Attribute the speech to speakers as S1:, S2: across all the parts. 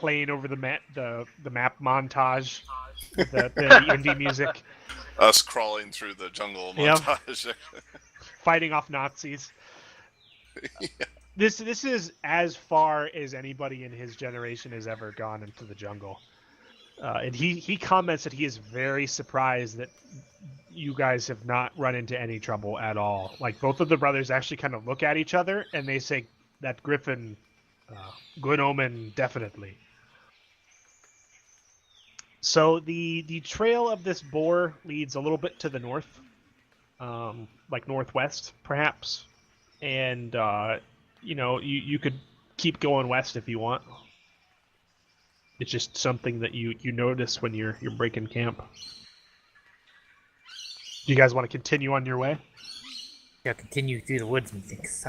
S1: playing over the map montage, the indie music.
S2: Us crawling through the jungle montage.
S1: Yep. Fighting off Nazis.
S2: Yeah.
S1: This is as far as anybody in his generation has ever gone into the jungle. And he comments that he is very surprised that you guys have not run into any trouble at all. Like, both of the brothers actually kind of look at each other and they say that Griffin, good omen, definitely. So the trail of this boar leads a little bit to the north, like northwest, perhaps. And, you could keep going west if you want. It's just something that you notice when you're breaking camp. Do you guys want to continue on your way?
S3: Yeah, continue through the woods and things.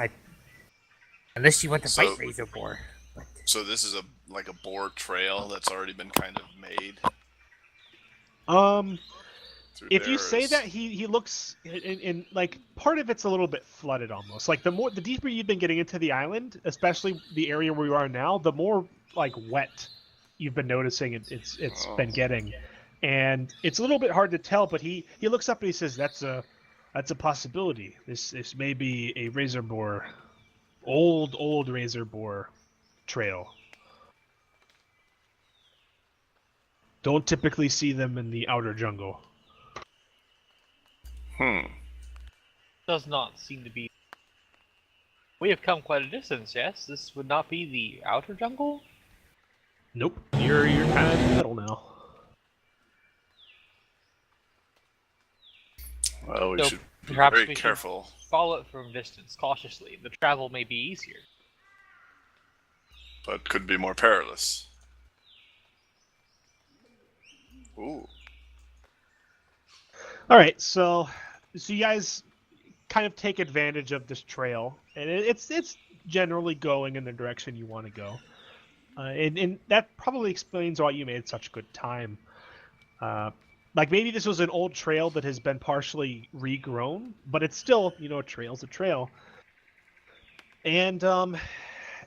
S3: Unless you want to fight Razor Boar. But...
S2: So this is like a boar trail that's already been kind of made.
S1: If you say that, he looks in like, part of it's a little bit flooded almost. Like, the deeper you've been getting into the island, especially the area where you are now, the more like wet you've been noticing it's been getting. And it's a little bit hard to tell, but he looks up and he says, that's a possibility. This may be a razor boar, old razor boar trail. Don't typically see them in the outer jungle.
S4: Does not seem to be. We have come quite a distance, yes? This would not be the outer jungle?
S1: Nope. You're kind of in the middle now.
S2: Well, we should be
S4: perhaps
S2: very
S4: we
S2: careful.
S4: Follow it from a distance, cautiously. The travel may be easier.
S2: But could be more perilous. Ooh.
S1: All right, so you guys kind of take advantage of this trail, and it's generally going in the direction you want to go, and that probably explains why you made such good time. Like, maybe this was an old trail that has been partially regrown, but it's still, a trail's a trail. And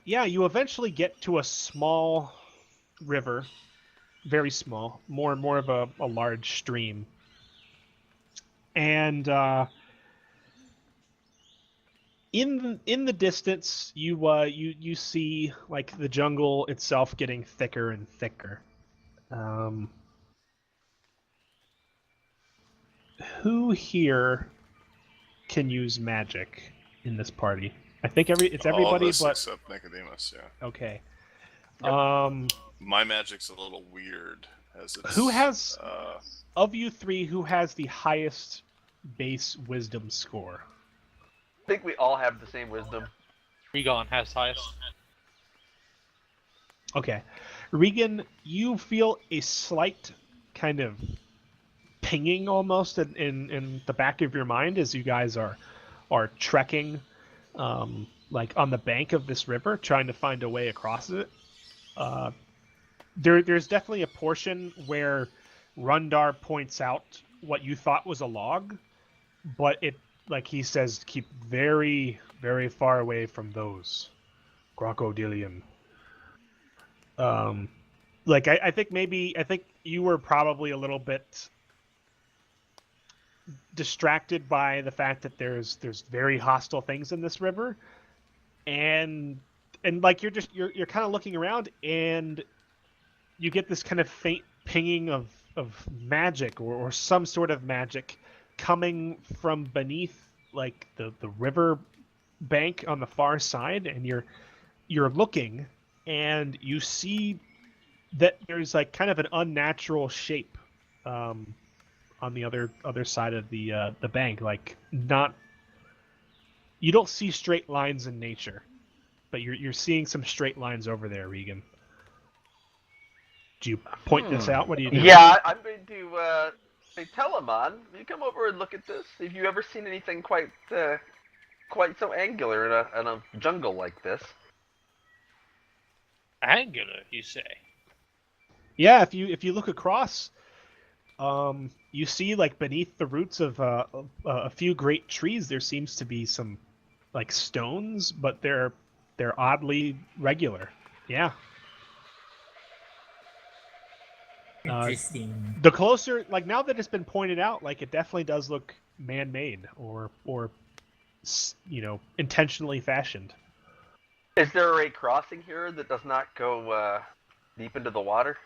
S1: you eventually get to a small river, very small, more of a large stream. And in the distance, you see, like, the jungle itself getting thicker and thicker. Who here can use magic in this party? I think it's everybody,
S2: all of us
S1: but
S2: except Nicodemus. Yeah.
S1: Okay.
S4: Yep.
S2: My magic's a little weird, as it's.
S1: Who has of you three? Who has the highest base wisdom score?
S5: I think we all have the same wisdom.
S4: Regon has highest.
S1: Okay. Regan, you feel a slight kind of pinging almost in the back of your mind as you guys are trekking, like on the bank of this river, trying to find a way across it. There's definitely a portion where Rundar points out what you thought was a log, but it, like he says, keep very, very far away from those. Crocodilian. I think you were probably a little bit distracted by the fact that there's very hostile things in this river, and like you're kind of looking around, and you get this kind of faint pinging of magic or some sort of magic coming from beneath, like, the river bank on the far side, and you're looking, and you see that there's, like, kind of an unnatural shape on the other side of the bank. Like, you don't see straight lines in nature, but you're seeing some straight lines over there, Regan. Do you point this out? What do you do?
S5: Yeah, I'm going to say, Telemon, you come over and look at this. Have you ever seen anything quite so angular in a jungle like this?
S4: Angular, you say?
S1: Yeah, if you look across, you see, like, beneath the roots of a few great trees, there seems to be some, like, stones, but they're oddly regular. Yeah.
S3: Interesting.
S1: The closer, like now that it's been pointed out, like it definitely does look man-made or intentionally fashioned.
S5: Is there a crossing here that does not go deep into the water?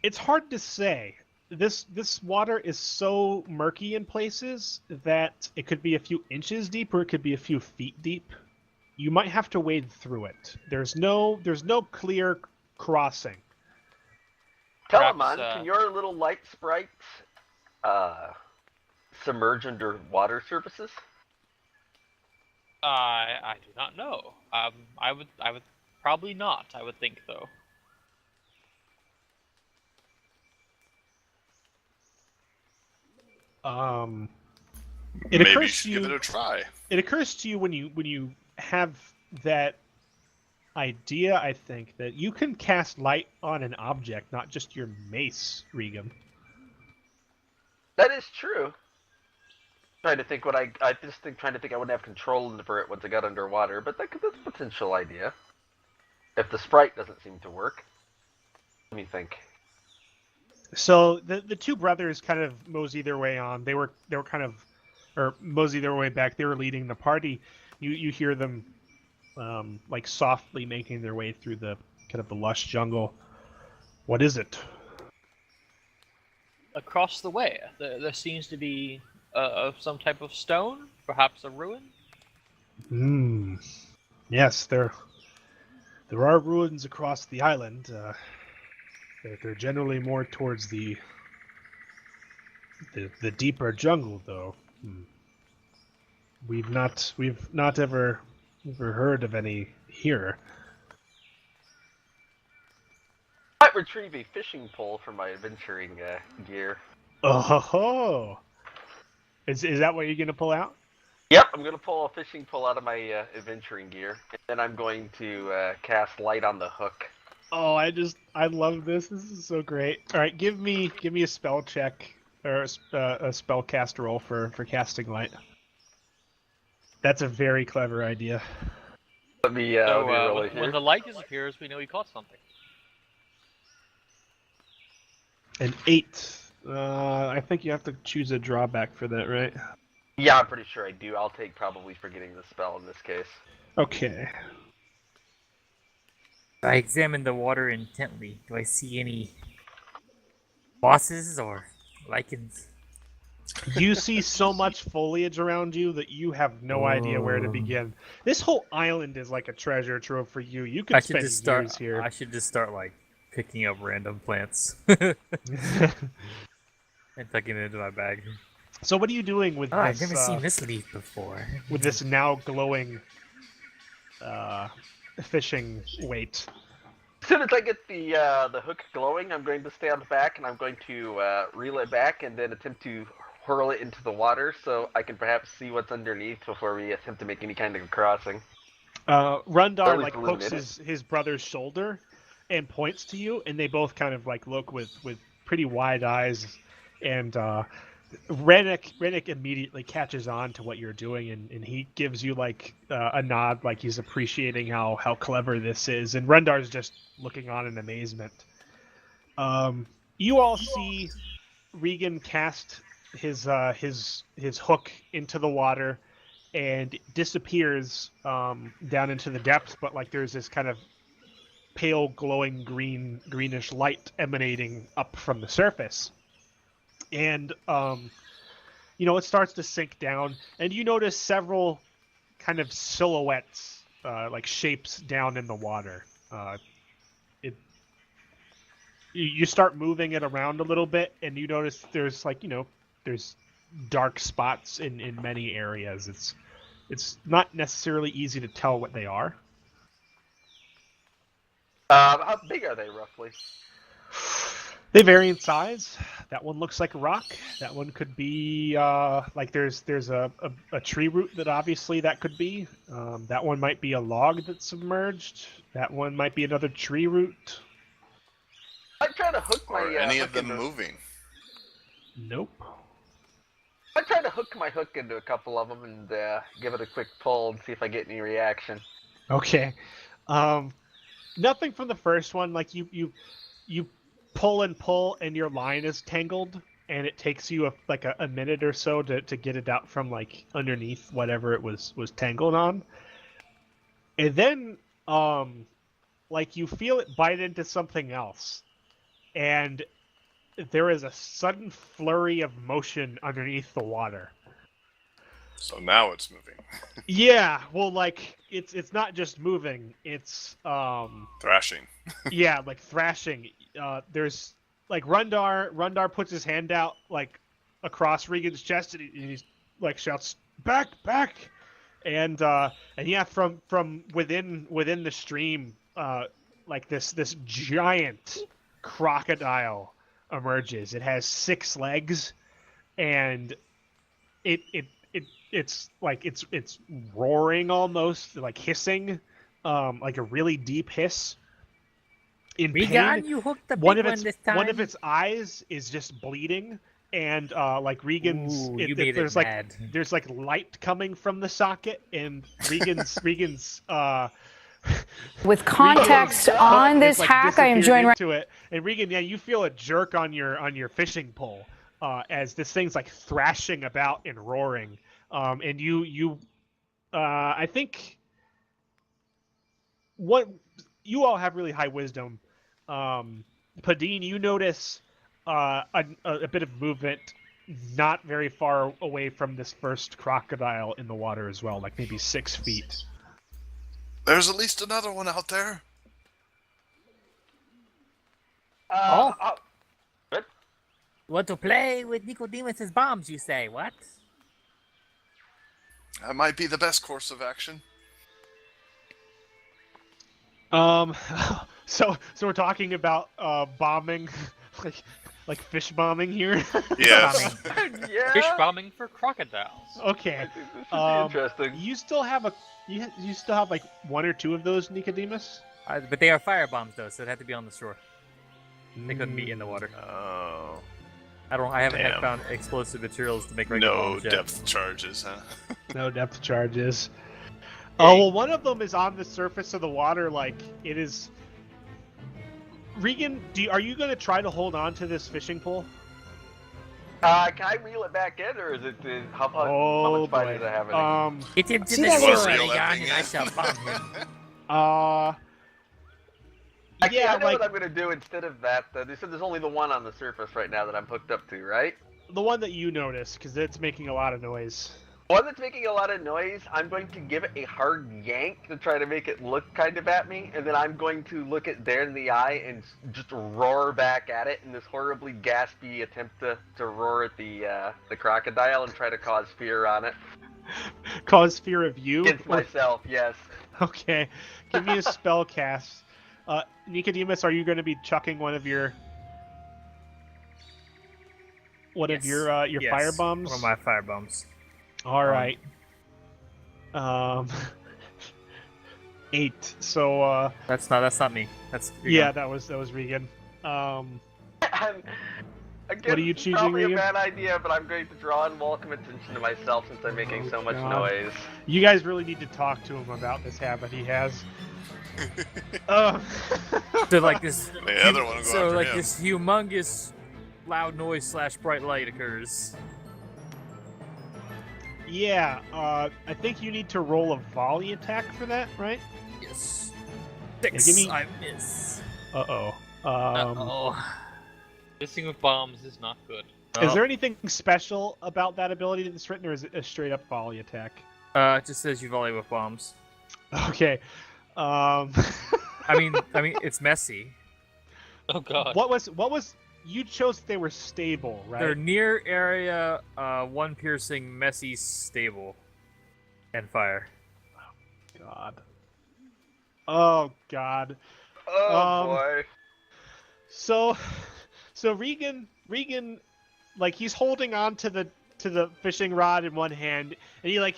S1: It's hard to say. This water is so murky in places that it could be a few inches deep or it could be a few feet deep. You might have to wade through it. There's no clear crossing.
S5: Telemon,
S4: Perhaps,
S5: can your little light sprites submerge under water surfaces?
S4: I do not know. I would probably not. I would think though.
S1: It
S2: Maybe you
S1: occurs
S2: should
S1: to you.
S2: give it a try.
S1: It occurs to you when you have that idea, I think, that you can cast light on an object, not just your mace, Regan.
S5: That is true. Trying to think trying to think I wouldn't have control over it once I got underwater, but that's a potential idea. If the sprite doesn't seem to work. Let me think.
S1: So the two brothers kind of mosey their way on. They were kind of, or mosey their way back. They were leading the party. You hear them like softly making their way through the kind of the lush jungle. What is it?
S4: Across the way, there seems to be some type of stone, perhaps a ruin.
S1: Yes, there are ruins across the island. They're generally more towards the deeper jungle, though. We've not ever heard of any here.
S5: I might retrieve a fishing pole from my adventuring gear.
S1: Oh, is that what you're gonna pull out?
S5: Yep, I'm going to pull a fishing pole out of my adventuring gear, and then I'm going to cast light on the hook.
S1: Oh, I love this. This is so great. All right, give me a spell check or a spell cast roll for casting light. That's a very clever idea.
S5: Let me
S4: So
S5: roll it
S4: when
S5: here.
S4: the light disappears, we know he caught something.
S1: An 8. I think you have to choose a drawback for that, right?
S5: Yeah, I'm pretty sure I do. I'll take probably forgetting the spell in this case.
S1: Okay.
S3: I examine the water intently. Do I see any mosses or lichens?
S1: You see so much foliage around you that you have no idea where to begin. This whole island is like a treasure trove for you. You could spend years here.
S3: I should just start like picking up random plants and tucking it into my bag.
S1: So what are you doing with
S3: Oh,
S1: this?
S3: I've never seen this leaf before.
S1: With this now glowing fishing weight.
S5: As soon as I get the hook glowing, I'm going to stand back and I'm going to reel it back and then attempt to hurl it into the water so I can perhaps see what's underneath before we attempt to make any kind of crossing.
S1: Rundar like pokes his brother's shoulder and points to you, and they both kind of like look with pretty wide eyes, and Rennick immediately catches on to what you're doing, and he gives you like a nod, like he's appreciating how clever this is, and Rundar's just looking on in amazement. You all see Regan cast his hook into the water and disappears down into the depths, but like there's this kind of pale glowing greenish light emanating up from the surface. And it starts to sink down, and you notice several kind of silhouettes, like shapes down in the water. You start moving it around a little bit, and you notice there's there's dark spots in many areas. It's not necessarily easy to tell what they are.
S5: How big are they roughly?
S1: They vary in size. That one looks like a rock. That one could be like there's a tree root that obviously that could be. That one might be a log that's submerged. That one might be another tree root.
S5: I try to hook my
S2: Are any
S5: hook
S2: of them
S5: into...
S2: moving?
S1: Nope.
S5: I try to hook my hook into a couple of them and give it a quick pull and see if I get any reaction.
S1: Okay. Nothing from the first one. Like you pull and pull, and your line is tangled, and it takes you a minute or so to get it out from like underneath whatever it was tangled on. And then like you feel it bite into something else, and there is a sudden flurry of motion underneath the water.
S2: So now it's moving.
S1: Yeah, well, like it's not just moving; it's
S2: Thrashing.
S1: yeah, like thrashing. There's like Rundar puts his hand out like across Regan's chest, and he's like shouts, "Back, back!" And yeah, from within the stream, like this giant crocodile emerges. It has 6 legs, and it's like it's roaring almost, like hissing, like a really deep hiss. In
S3: Regan,
S1: pain.
S3: you hooked the big
S1: One
S3: this time.
S1: of its eyes is just bleeding, and like Regan's,
S3: Ooh, you made
S1: there's
S3: it
S1: like
S3: mad.
S1: there's like light coming from the socket, and Regan's
S6: With context on this hack, I am joined right
S1: to it. And Regan, yeah, you feel a jerk on your fishing pole as this thing's like thrashing about and roaring. And you I think what you all have really high wisdom. Padine, you notice a bit of movement not very far away from this first crocodile in the water as well, like maybe 6 feet.
S2: There's at least another one out there.
S5: Good.
S3: Want to play with Nicodemus's bombs, you say? What?
S2: That might be the best course of action.
S1: So we're talking about bombing, like fish bombing here.
S2: Yes.
S5: Yeah.
S4: Fish bombing for crocodiles.
S1: Okay.
S5: I think this should be interesting.
S1: You still have you still have like 1 or 2 of those, Nicodemus?
S3: But they are fire bombs, though, so it had to be on the shore. They couldn't be in the water.
S2: Oh.
S3: I haven't
S2: Damn.
S3: found explosive materials to make regular
S2: No
S3: bombs yet.
S2: depth charges, huh?
S1: No depth charges. Oh well, one of them is on the surface of the water, like it is. Regan, are you going to try to hold on to this fishing pole?
S5: Can I reel it back in, or is it how much fight does it have in it?
S3: Get him to
S6: See,
S3: the
S6: that
S3: shore,
S6: was-
S2: Reel that
S3: Regan,
S2: thing
S3: and I
S2: in.
S3: shall bomb him.
S5: Actually,
S1: Yeah,
S5: I know
S1: like
S5: what I'm going to do instead of that. They said there's only the one on the surface right now that I'm hooked up to, right?
S1: the one that you notice, because it's making a lot of noise.
S5: One that's making a lot of noise, I'm going to give it a hard yank to try to make it look kind of at me, and then I'm going to look it there in the eye and just roar back at it in this horribly gaspy attempt to roar at the crocodile and try to cause fear on it.
S1: Cause fear of you?
S5: Against myself, yes.
S1: Okay. Give me a spell cast. Nicodemus, are you going to be chucking one of your
S3: Yes. Yes,
S1: fire bombs?
S3: One of my fire bombs.
S1: All right. 8. So
S3: That's not me. That's
S1: yeah, that was Regan.
S5: Again,
S1: What are you
S5: this is
S1: choosing,
S5: probably
S1: Regan?
S5: a bad idea, but I'm going to draw unwelcome attention to myself since I'm making so much
S1: God.
S5: noise.
S1: You guys really need to talk to him about this habit he has.
S3: So like this.
S2: The other one will go
S3: So
S2: after
S3: like
S2: him.
S3: this humongous loud noise / bright light occurs.
S1: Yeah, I think you need to roll a volley attack for that, right?
S3: Yes.
S1: Yeah,
S3: 6.
S1: give me-
S3: I miss.
S1: Uh-oh.
S3: Uh-oh.
S4: Missing with bombs is not good.
S1: Is there anything special about that ability that's written, or is it a straight up volley attack?
S3: It just says you volley with bombs.
S1: Okay.
S3: I mean, it's messy.
S4: Oh god.
S1: What was you chose they were stable, right?
S3: They're near area, 1 piercing, messy, stable, and fire.
S1: God. Oh God.
S5: Oh boy.
S1: So Regan, like he's holding on to the fishing rod in one hand, and he like,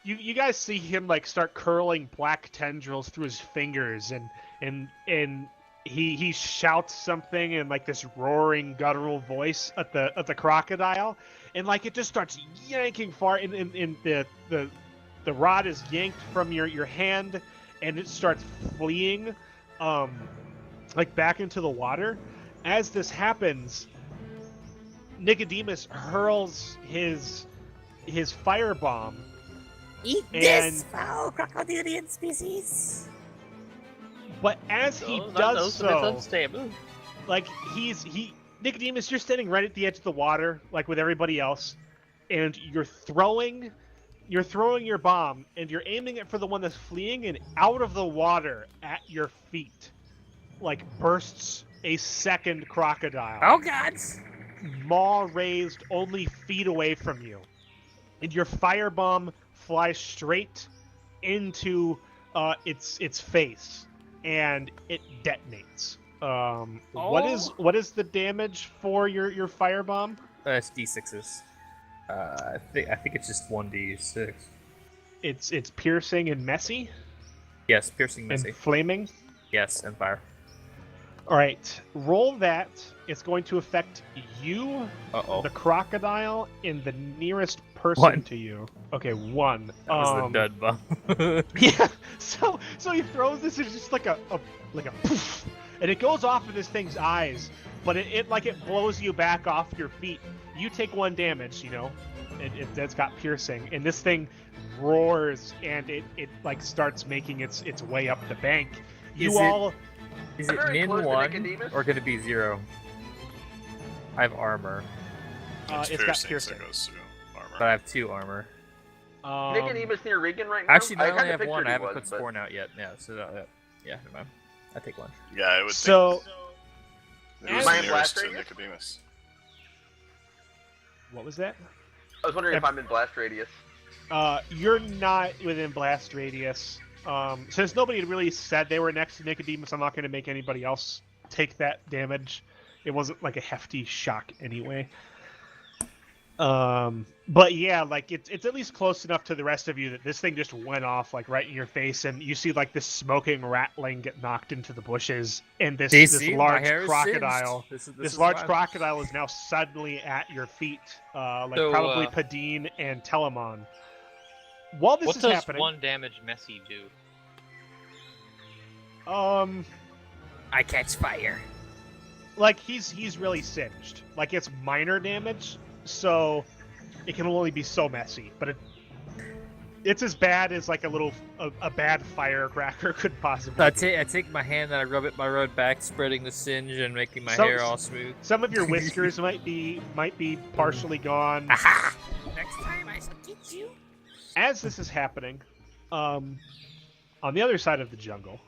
S1: you guys see him like start curling black tendrils through his fingers, and he shouts something in like this roaring guttural voice at the crocodile, and like it just starts yanking far, and the rod is yanked from your hand, and it starts fleeing like back into the water. As this happens, Nicodemus hurls his firebomb.
S3: Eat
S1: And-
S3: this, foul crocodilian species!
S1: But as he
S4: Those
S1: does
S4: are
S1: so,
S4: unstable.
S1: like Nicodemus, you're standing right at the edge of the water, like with everybody else, and you're throwing your bomb, and you're aiming it for the one that's fleeing, and out of the water at your feet, like bursts a second crocodile.
S3: Oh god!
S1: Maw raised only feet away from you, and your firebomb flies straight into its face, and it detonates. What is the damage for your firebomb?
S3: It's D6s. I think it's just 1d6.
S1: It's piercing and messy
S3: Yes, piercing messy.
S1: and flaming.
S3: Yes, and fire.
S1: All right, roll that. It's going to affect you,
S3: Uh-oh.
S1: the crocodile, and the nearest person
S3: One.
S1: to you. Okay, 1.
S3: That was the dud bomb.
S1: Yeah. So he throws this. It's just like a poof, and it goes off in this thing's eyes. But it blows you back off your feet. You take 1 damage. You know, it's got piercing, and this thing roars, and it like starts making its way up the bank.
S3: Is it
S5: Very
S3: min
S5: close to
S3: 1
S5: Nicodemus.
S3: or going to be 0? I have armor,
S1: It's got piercing.
S2: So goes through armor.
S3: but I have 2 armor.
S5: Nicodemus near Regan right now?
S3: Actually, no, I only
S5: kinda
S3: have 1.
S5: figured
S3: I
S5: he
S3: haven't
S5: was,
S3: put
S5: but-
S3: Sporn out yet. Yeah, so yeah, never mind. I take 1.
S2: Yeah, I would
S1: So
S2: think who's
S5: Am I
S2: the
S5: in
S2: nearest
S5: blast
S2: to
S5: radius?
S2: Nicodemus?
S1: what was that?
S5: I was wondering if I'm in blast radius.
S1: You're not within blast radius. Since nobody had really said they were next to Nicodemus, I'm not going to make anybody else take that damage. It wasn't like a hefty shock anyway. But yeah, like it's at least close enough to the rest of you that this thing just went off like right in your face, and you see like this smoking rattling get knocked into the bushes, and this
S3: DC, my
S1: large
S3: hair is
S1: crocodile.
S3: singed.
S1: This
S3: is
S1: large
S3: wild.
S1: crocodile is now suddenly at your feet,
S4: So,
S1: probably Padine and Telemon. While this
S4: What
S1: is
S4: does
S1: happening,
S4: 1 damage Messi do?
S3: I catch fire.
S1: like he's really singed. Like it's minor damage, so it can only be so messy. But it's as bad as like a bad firecracker could possibly.
S3: I
S1: be.
S3: take my hand and I rub it my road back, spreading the singe and making my
S1: Some-
S3: hair all smooth.
S1: Some of your whiskers might be partially gone.
S3: Aha! Next time I shall get you.
S1: As this is happening, on the other side of the jungle,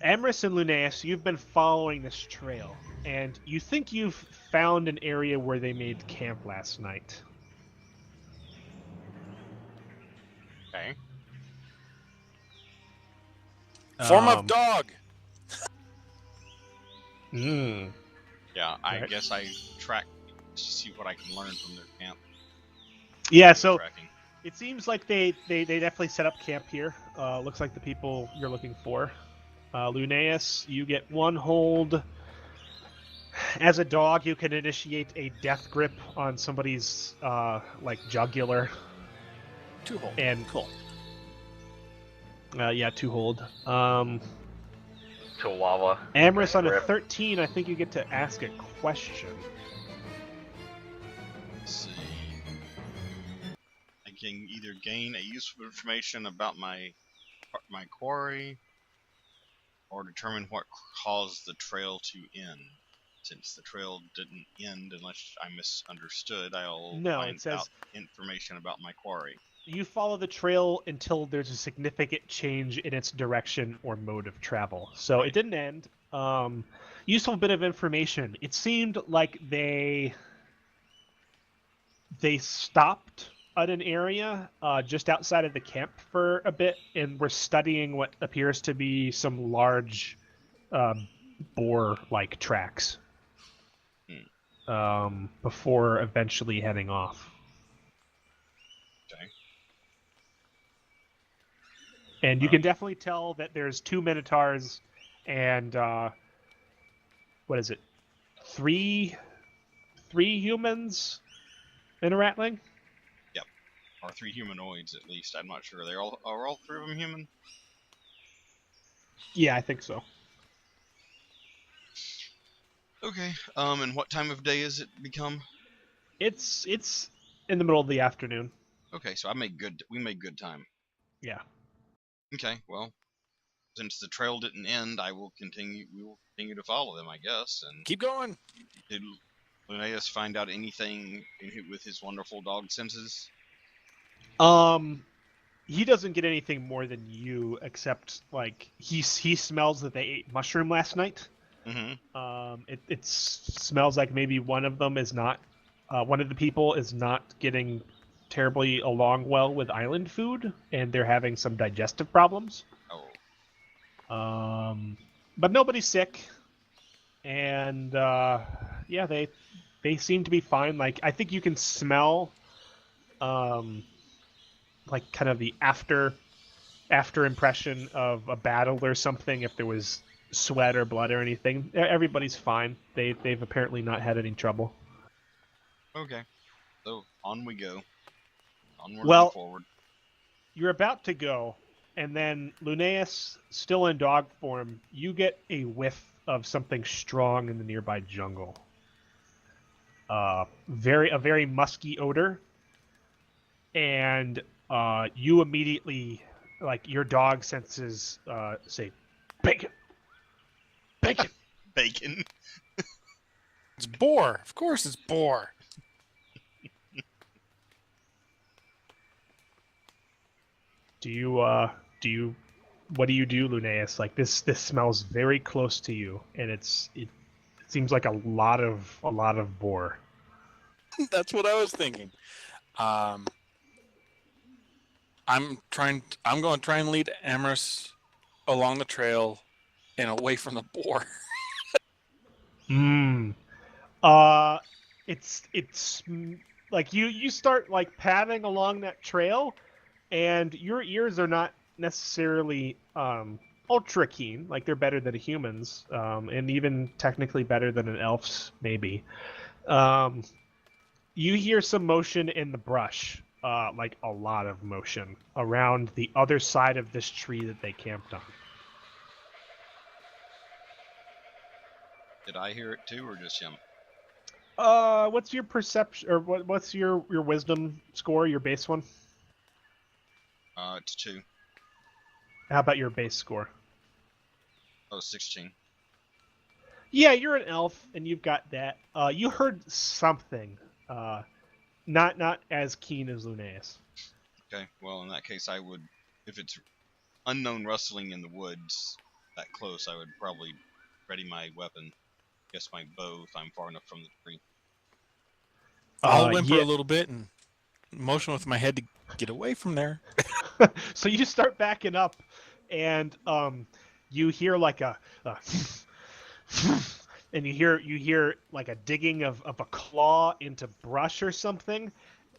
S1: Amorous and Lunaeus, you've been following this trail, and you think you've found an area where they made camp last night.
S7: Okay.
S8: Form of dog.
S1: Mm.
S7: Yeah, I
S1: Right.
S7: guess I track to see what I can learn from their camp.
S1: Yeah, so
S7: Tracking.
S1: it seems like they definitely set up camp here. Looks like the people you're looking for. Lunaeus, you get 1 hold. As a dog, you can initiate a death grip on somebody's like jugular.
S8: 2 hold.
S1: And
S8: Cool.
S1: Yeah, 2 hold.
S5: Chihuahua.
S1: Amorous on a
S5: Rip.
S1: 13, I think you get to ask a question.
S7: Let's see. I can either gain a useful information about my quarry, or determine what caused the trail to end. Since the trail didn't end unless I misunderstood, I'll
S1: No,
S7: find
S1: it says-
S7: out information about my quarry.
S1: You follow the trail until there's a significant change in its direction or mode of travel. So it didn't end. Useful bit of information. It seemed like they stopped at an area just outside of the camp for a bit and were studying what appears to be some large boar-like tracks before eventually heading off.
S7: Okay.
S1: And you can definitely tell that there's 2 minotaurs and what is it? 3 humans in a ratling?
S7: Or 3 humanoids at least. I'm not sure. Are all 3 of them human?
S1: Yeah, I think so.
S7: Okay. And what time of day is it become?
S1: It's in the middle of the afternoon.
S7: Okay, so we made good time.
S1: Yeah.
S7: Okay, well, since the trail didn't end, we will continue to follow them, I guess. And
S8: Keep going.
S7: did Linnaeus find out anything with his wonderful dog senses?
S1: He doesn't get anything more than you, except like he smells that they ate mushroom last night.
S7: Mm-hmm.
S1: It smells like maybe one of them is not, one of the people is not getting terribly along well with island food, and they're having some digestive problems.
S7: Oh.
S1: But nobody's sick, and yeah, they seem to be fine. Like I think you can smell, like kind of the after impression of a battle or something. If there was sweat or blood or anything, everybody's fine. They've apparently not had any trouble.
S7: Okay. So on we go. Onward
S1: Well,
S7: and forward.
S1: You're about to go, and then Linnaeus, still in dog form, you get a whiff of something strong in the nearby jungle. A very musky odor, and you immediately, like your dog senses, say, bacon, bacon.
S7: Bacon.
S8: It's boar. Of course it's boar.
S1: What do you do, Linnaeus? Like this smells very close to you, and it seems like a lot of boar.
S8: That's what I was thinking. I'm going to try and lead Amherst along the trail and away from the boar.
S1: It's like you start like padding along that trail, and your ears are not necessarily ultra keen. Like they're better than a human's, and even technically better than an elf's, maybe. You hear some motion in the brush, like a lot of motion around the other side of this tree that they camped on.
S7: Did I hear it too, or just him?
S1: What's your perception, or what's your wisdom score? Your base one?
S7: It's 2.
S1: How about your base score?
S7: Oh, 16.
S1: Yeah, you're an elf, and you've got that. You heard something. Not as keen as Linnaeus.
S7: Okay, well, in that case, I would, if it's unknown rustling in the woods that close, I would probably ready my weapon. Guess my bow if I'm far enough from the tree.
S8: I'll whimper a little bit and motion with my head to get away from there.
S1: So you start backing up, and you hear like a and you hear like a digging of a claw into brush or something,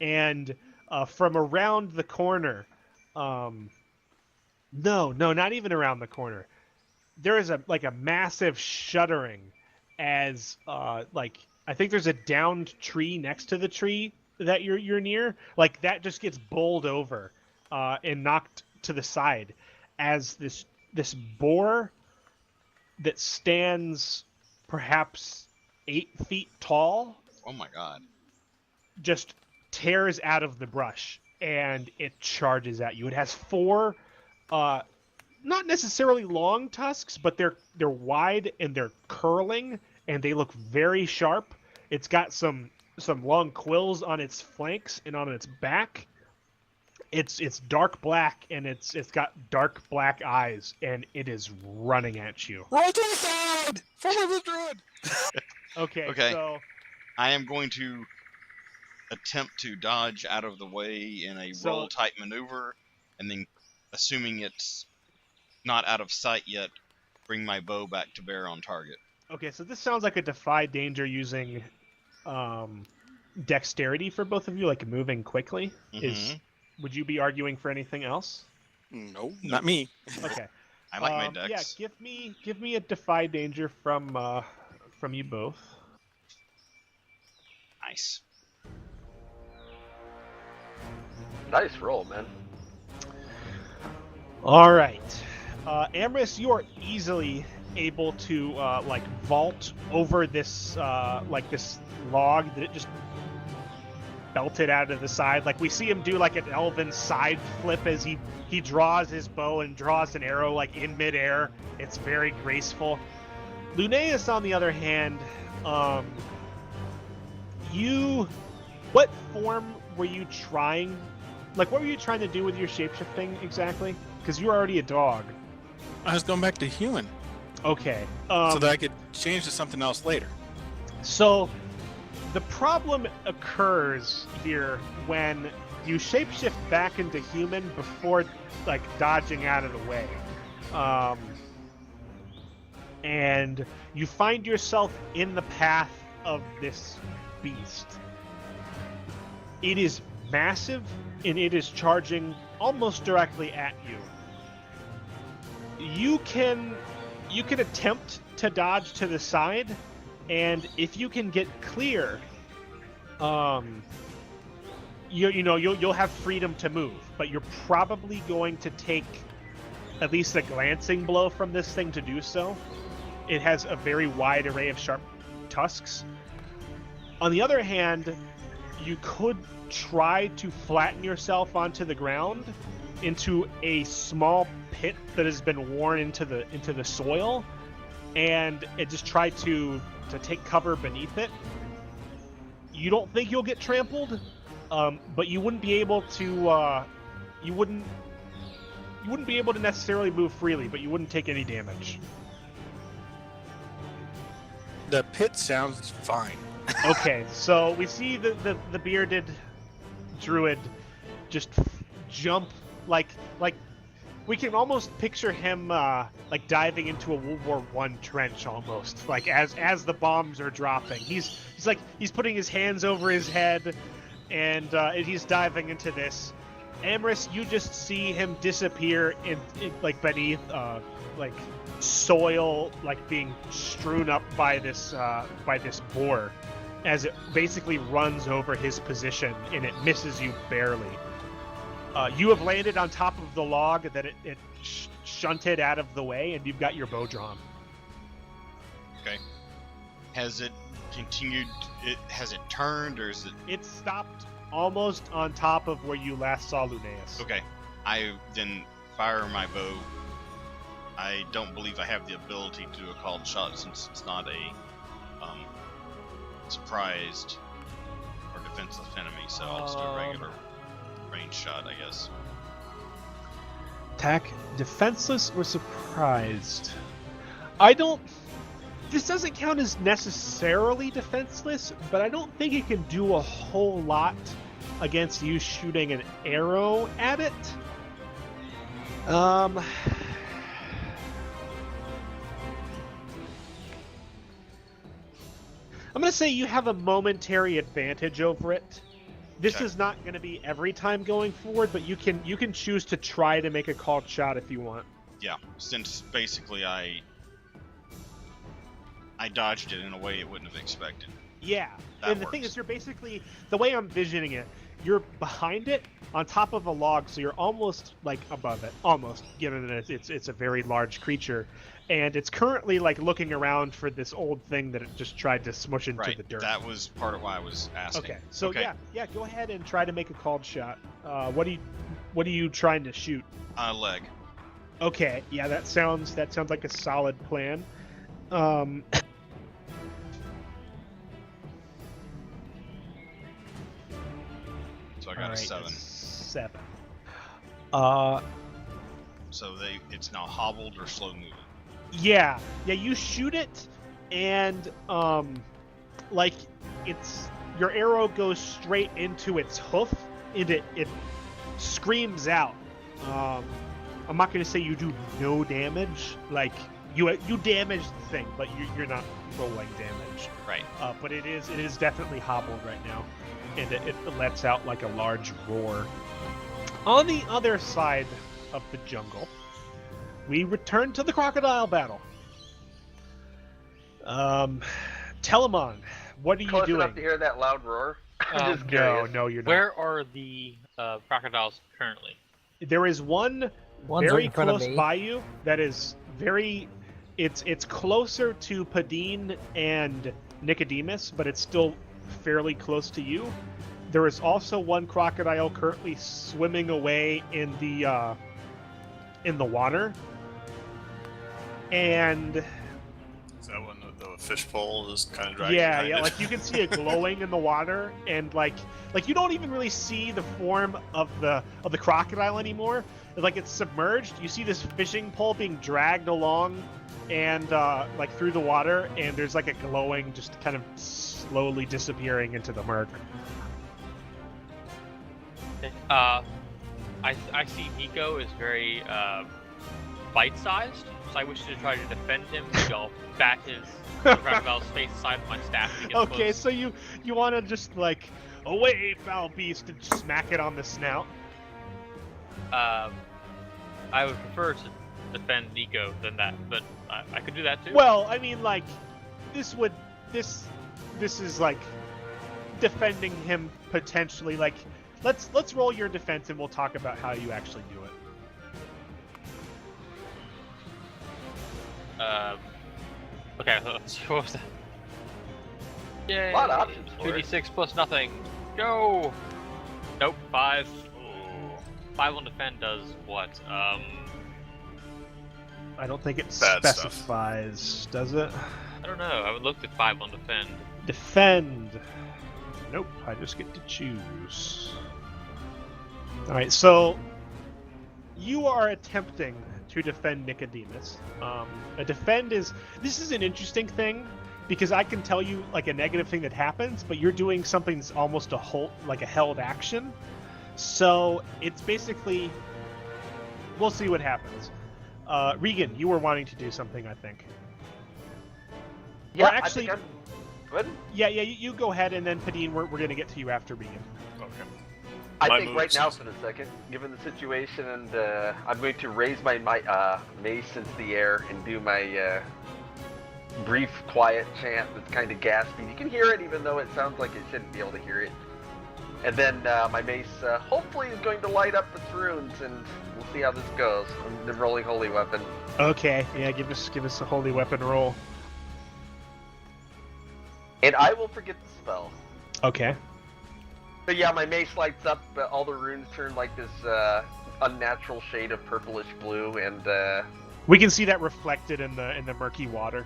S1: and from around the corner, no, not even around the corner, there is a massive shuddering as like I think there's a downed tree next to the tree that you're near, like that just gets bowled over and knocked to the side as this boar that stands perhaps 8 feet tall.
S7: Oh my god.
S1: Just tears out of the brush and it charges at you. It has 4 not necessarily long tusks, but they're wide and they're curling and they look very sharp. It's got some long quills on its flanks and on its back. It's dark black and it's got dark black eyes and it is running at you.
S8: Roll to the side! Follow the druid!
S1: Okay. So
S7: I am going to attempt to dodge out of the way in a roll type maneuver, and then, assuming it's not out of sight yet, bring my bow back to bear on target.
S1: Okay, so this sounds like a defy danger using dexterity for both of you, like moving quickly.
S7: Mm-hmm.
S1: Would you be arguing for anything else?
S8: No, not me.
S1: Okay.
S7: I like my dex.
S1: Yeah, give me a defy danger from you both.
S7: Nice.
S5: Nice roll, man.
S1: All right. Amris, you are easily able to like vault over this like this log that it just belted out of the side. Like we see him do like an elven side flip as he draws his bow and draws an arrow like in midair. It's very graceful. Lunaeus, on the other hand, what form were you trying? Like, what were you trying to do with your shapeshifting exactly? Because you're already a dog.
S8: I was going back to human.
S1: Okay.
S8: So that I could change to something else later.
S1: So, the problem occurs here when you shapeshift back into human before, like, dodging out of the way. And you find yourself in the path of this beast. It is massive, and it is charging almost directly at you. You can attempt to dodge to the side, and if you can get clear, you'll have freedom to move. But you're probably going to take at least a glancing blow from this thing to do so. It has a very wide array of sharp tusks. On the other hand, you could try to flatten yourself onto the ground into a small pit that has been worn into the soil, and just try to take cover beneath it. You don't think you'll get trampled, but you wouldn't be able to. You wouldn't be able to necessarily move freely, but you wouldn't take any damage.
S8: The pit sounds fine.
S1: Okay, so we see the bearded druid just jump like we can almost picture him like diving into a World War I trench almost, like as the bombs are dropping. He's putting his hands over his head, and he's diving into this. Amris, you just see him disappear in like beneath like soil, like being strewn up by this boar, as it basically runs over his position, and it misses you barely. You have landed on top of the log that it shunted out of the way, and you've got your bow drawn.
S7: Okay. Has it continued? Has it turned, or is it?
S1: It stopped almost on top of where you last saw Lunaeus.
S7: Okay. I then fire my bow. I don't believe I have the ability to do a called shot since it's not a surprised or defenseless enemy, so I'll just do a regular range shot, I guess.
S1: Attack defenseless or surprised. This doesn't count as necessarily defenseless, but I don't think it can do a whole lot against you shooting an arrow at it. I'm going to say you have a momentary advantage over it. This is not going to be every time going forward, but you can choose to try to make a called shot if you want.
S7: Yeah, since basically I dodged it in a way it wouldn't have expected.
S1: Yeah,
S7: That
S1: and the thing is, you're basically, the way I'm visioning it, you're behind it on top of a log, so you're almost like above it, almost, given that it's a very large creature, and it's currently like looking around for this old thing that it just tried to smush into the dirt.
S7: That was part of why I was asking.
S1: Okay, so yeah, go ahead and try to make a called shot. What are you trying to shoot?
S7: Leg.
S1: Okay, yeah, that sounds like a solid plan.
S7: So I got a 7.
S1: 7.
S7: So it's now hobbled or slow moving.
S1: Yeah, you shoot it, and like it's your arrow goes straight into its hoof, and it screams out. I'm not gonna say you do no damage, like you damage the thing, but you're not rolling damage.
S7: Right.
S1: But it is definitely hobbled right now, and it lets out like a large roar. On the other side of the jungle, we return to the crocodile battle. Telemon, what are you
S5: Close
S1: doing?
S5: enough to hear that loud roar? I'm just
S1: No,
S5: curious.
S1: no, you're not.
S4: Where are the crocodiles currently?
S1: There is one
S3: One's right
S1: very
S3: in front of
S1: close
S3: me.
S1: by you. That is very. It's closer to Padine and Nicodemus, but it's still fairly close to you. There is also one crocodile currently swimming away in the water, and
S2: Is that when the fishbowl is kind of dragging?
S1: yeah,
S2: behind it?
S1: like you can see it glowing in the water, and like you don't even really see the form of the crocodile anymore. Like it's submerged. You see this fishing pole being dragged along, and like through the water, and there's like a glowing, just kind of slowly disappearing into the murk.
S4: I see Nico is very bite-sized, so I wish to try to defend him. Maybe I'll bat his crocodile's face aside with my staff. To get
S1: Okay,
S4: close.
S1: so you want to just like away, foul beast, and smack it on the snout.
S4: I would prefer to defend Nico than that, but I could do that too.
S1: Well, I mean, like this is like defending him potentially. Like let's roll your defense, and we'll talk about how you actually do it.
S4: Okay, so what was that? Yay!
S5: A lot of options for it.
S4: 2d6 plus nothing. Go! Nope, 5. 5 on defend does what?
S1: I don't think it
S2: Bad stuff.
S1: specifies, does it?
S4: I don't know. I haven't looked at 5 on defend.
S1: Defend. Nope, I just get to choose. Alright, so you are attempting to defend Nicodemus. A defend is... This is an interesting thing, because I can tell you like a negative thing that happens, but you're doing something that's almost like a held action. So it's basically... We'll see what happens. Regan, you were wanting to do something, I think.
S5: Yeah,
S1: Or actually,
S5: I think I'm good.
S1: yeah, you go ahead, and then Padine, we're going to get to you after Regan.
S2: Okay.
S5: I
S2: My
S5: think right
S2: moves
S5: now
S2: is-
S5: for the second, given the situation, and I'm going to raise my mace into the air and do my brief, quiet chant that's kind of gaspy. You can hear it, even though it sounds like it shouldn't be able to hear it. And then my mace hopefully is going to light up its runes, and we'll see how this goes. I'm rolling holy weapon.
S1: Okay, yeah, give us a holy weapon roll.
S5: And I will forget the spell.
S1: Okay.
S5: But yeah, my mace lights up, all the runes turn like this unnatural shade of purplish blue, and
S1: We can see that reflected in the murky water.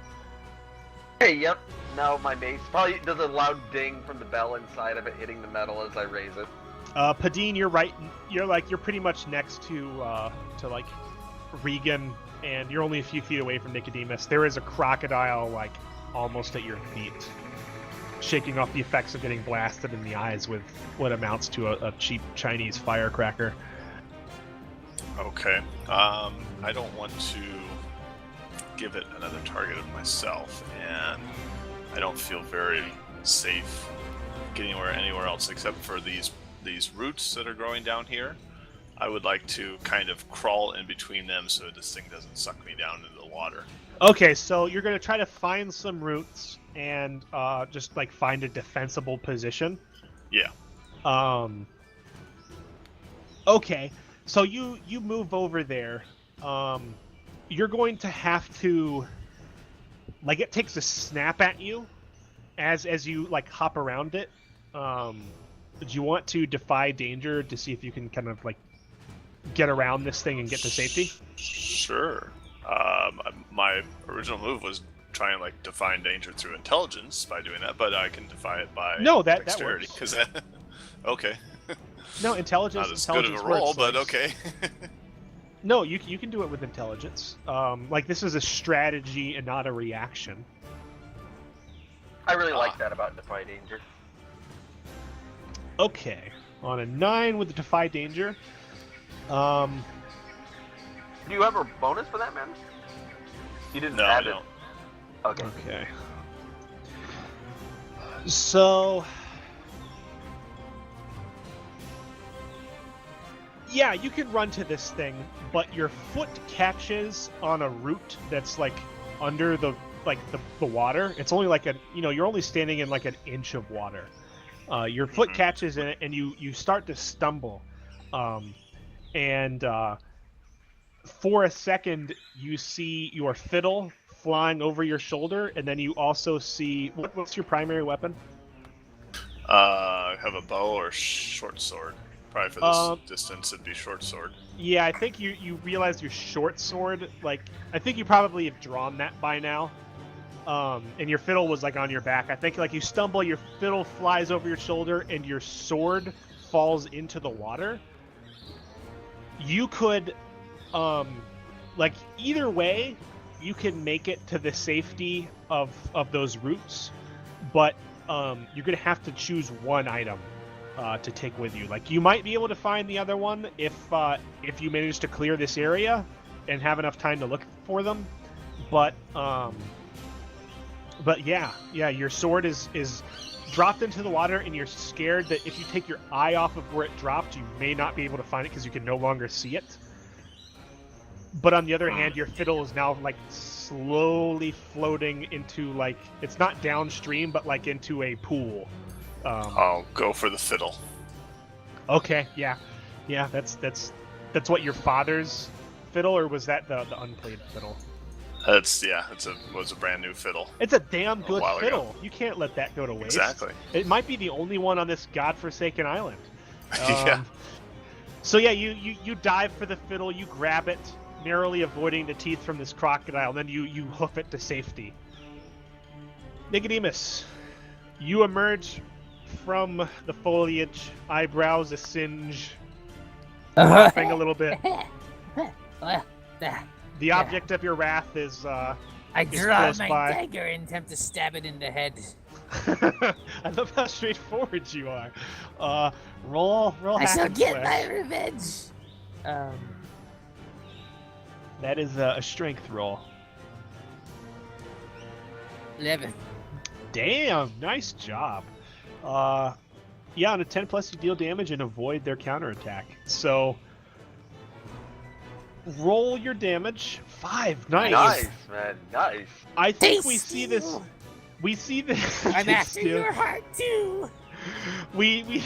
S5: hey, yep, now my mace probably does a loud ding from the bell inside of it hitting the metal as I raise it.
S1: Padine, you're right. You're pretty much next to like Regan, and you're only a few feet away from Nicodemus. There is a crocodile like almost at your feet, shaking off the effects of getting blasted in the eyes with what amounts to a cheap Chinese firecracker.
S2: Okay. I don't want to give it another target of myself, and I don't feel very safe getting anywhere else except for these roots that are growing down here. I would like to kind of crawl in between them so this thing doesn't suck me down into the water.
S1: Okay, so you're gonna try to find some roots and just like find a defensible position.
S2: Yeah.
S1: Okay, so you move over there. You're going to have to, like, it takes a snap at you as you like hop around it. Do you want to defy danger to see if you can kind of like get around this thing and get to safety?
S2: Sure. My original move was try and like define danger through intelligence by doing that, but I can defy it by
S1: that
S2: dexterity.
S1: works.
S2: 'Cause okay.
S1: No, intelligence.
S2: Not as good of a
S1: intelligence
S2: roll,
S1: works,
S2: but
S1: like-
S2: okay.
S1: No, you can do it with intelligence. Like this is a strategy and not a reaction.
S5: I really like that about Defy Danger.
S1: Okay, on a 9 with the defy danger.
S5: Do you have a bonus for that, man? You didn't
S2: No, I
S5: add it.
S2: don't.
S5: Okay.
S1: Okay. So, yeah, you can run to this thing, but your foot catches on a root that's like under the water. It's only like you're only standing in like an inch of water. Your foot catches in it, and you start to stumble, and for a second, you see your fiddle flying over your shoulder, and then you also see what's your primary weapon?
S2: Have a bow or short sword. Probably for this distance, it'd be short sword.
S1: Yeah, I think you realize your short sword. Like, I think you probably have drawn that by now. And your fiddle was like on your back. I think like you stumble, your fiddle flies over your shoulder, and your sword falls into the water. You could, like either way, you can make it to the safety of those roots, but you're gonna have to choose one item to take with you. Like you might be able to find the other one if you manage to clear this area and have enough time to look for them, but yeah, your sword is dropped into the water, and you're scared that if you take your eye off of where it dropped, you may not be able to find it because you can no longer see it. But on the other hand, your fiddle is now like slowly floating into, like, it's not downstream, but like into a pool.
S2: I'll go for the fiddle.
S1: Okay, yeah, that's what your father's fiddle, or was that the unplayed fiddle?
S2: Was a brand new fiddle.
S1: It's a damn good
S2: while
S1: fiddle.
S2: ago.
S1: You can't let that go to waste.
S2: Exactly.
S1: It might be the only one on this godforsaken island.
S2: Yeah.
S1: So yeah, you dive for the fiddle, you grab it, narrowly avoiding the teeth from this crocodile, and then you hoof it to safety. Nicodemus, you emerge from the foliage, eyebrows a singe, laughing a little bit. The object of your wrath is
S3: I draw
S1: close
S3: my
S1: by.
S3: dagger and attempt to stab it in the head.
S1: I love how straightforward you are. Roll
S3: I
S1: hack
S3: shall
S1: and
S3: get
S1: slash.
S3: my revenge.
S1: That is a strength roll.
S3: 11.
S1: Damn, nice job. Yeah, on a 10 plus you deal damage and avoid their counterattack. So roll your damage. 5. Nice.
S5: Nice, man. Nice.
S1: I think we
S3: Taste
S1: see this.
S3: you.
S1: We see this.
S3: I'm
S1: Taste
S3: after
S1: you.
S3: your heart too.
S1: We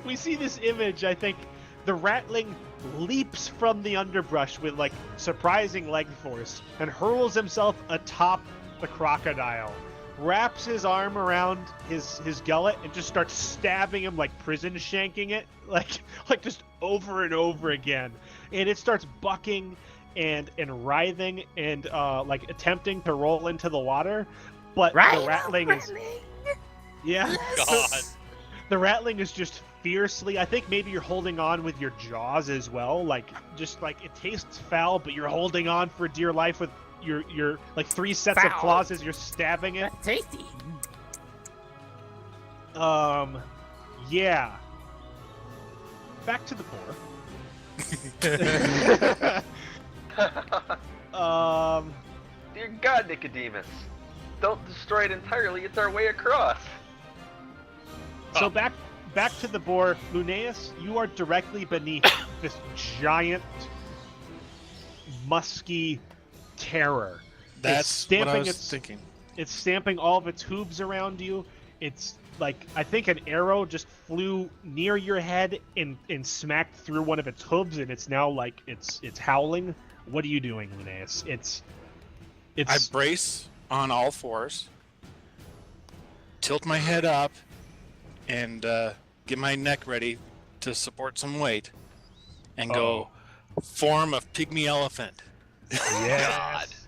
S1: we see this image. I think the ratling leaps from the underbrush with like surprising leg force and hurls himself atop the crocodile, wraps his arm around his gullet and just starts stabbing him, like prison shanking it, like just over and over again. And it starts bucking and writhing and like attempting to roll into the water, but the rattling is
S4: God.
S1: the rattling is just fiercely. I think maybe you're holding on with your jaws as well, like just like it tastes foul, but you're holding on for dear life with your like 3 sets of
S3: Foul.
S1: claws as you're stabbing it.
S3: That's tasty.
S1: Yeah. Back to the boar.
S5: Dear God, Nicodemus. Don't destroy it entirely. It's our way across.
S1: So back to the boar, Lunaeus, you are directly beneath this giant, musky terror.
S8: That's what I was thinking.
S1: It's stamping all of its hooves around you. It's like, I think an arrow just flew near your head and smacked through one of its hooves, and it's now like it's howling. What are you doing, Lunaeus?
S8: I brace on all fours, tilt my head up, and get my neck ready to support some weight, and go form of pygmy elephant.
S1: Yes.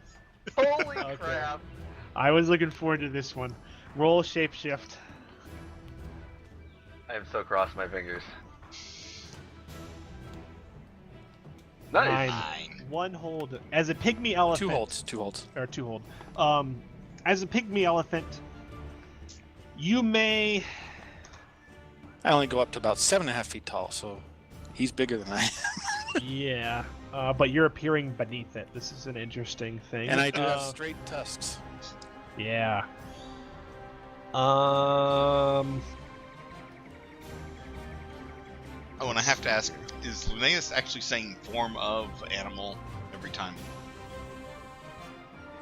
S5: Holy
S1: Okay.
S5: crap.
S1: I was looking forward to this one. Roll shapeshift.
S5: I am so cross my fingers. Nice.
S1: 9. 1 hold. As a pygmy elephant.
S8: 2 holds.
S1: Or 2 hold. As a pygmy elephant, you may.
S8: I only go up to about 7.5 feet tall, so he's bigger than I am.
S1: Yeah. But you're appearing beneath it. This is an interesting thing.
S8: And I do have straight tusks.
S1: Yeah.
S7: Oh, and I have to ask, is Linnaeus actually saying form of animal every time?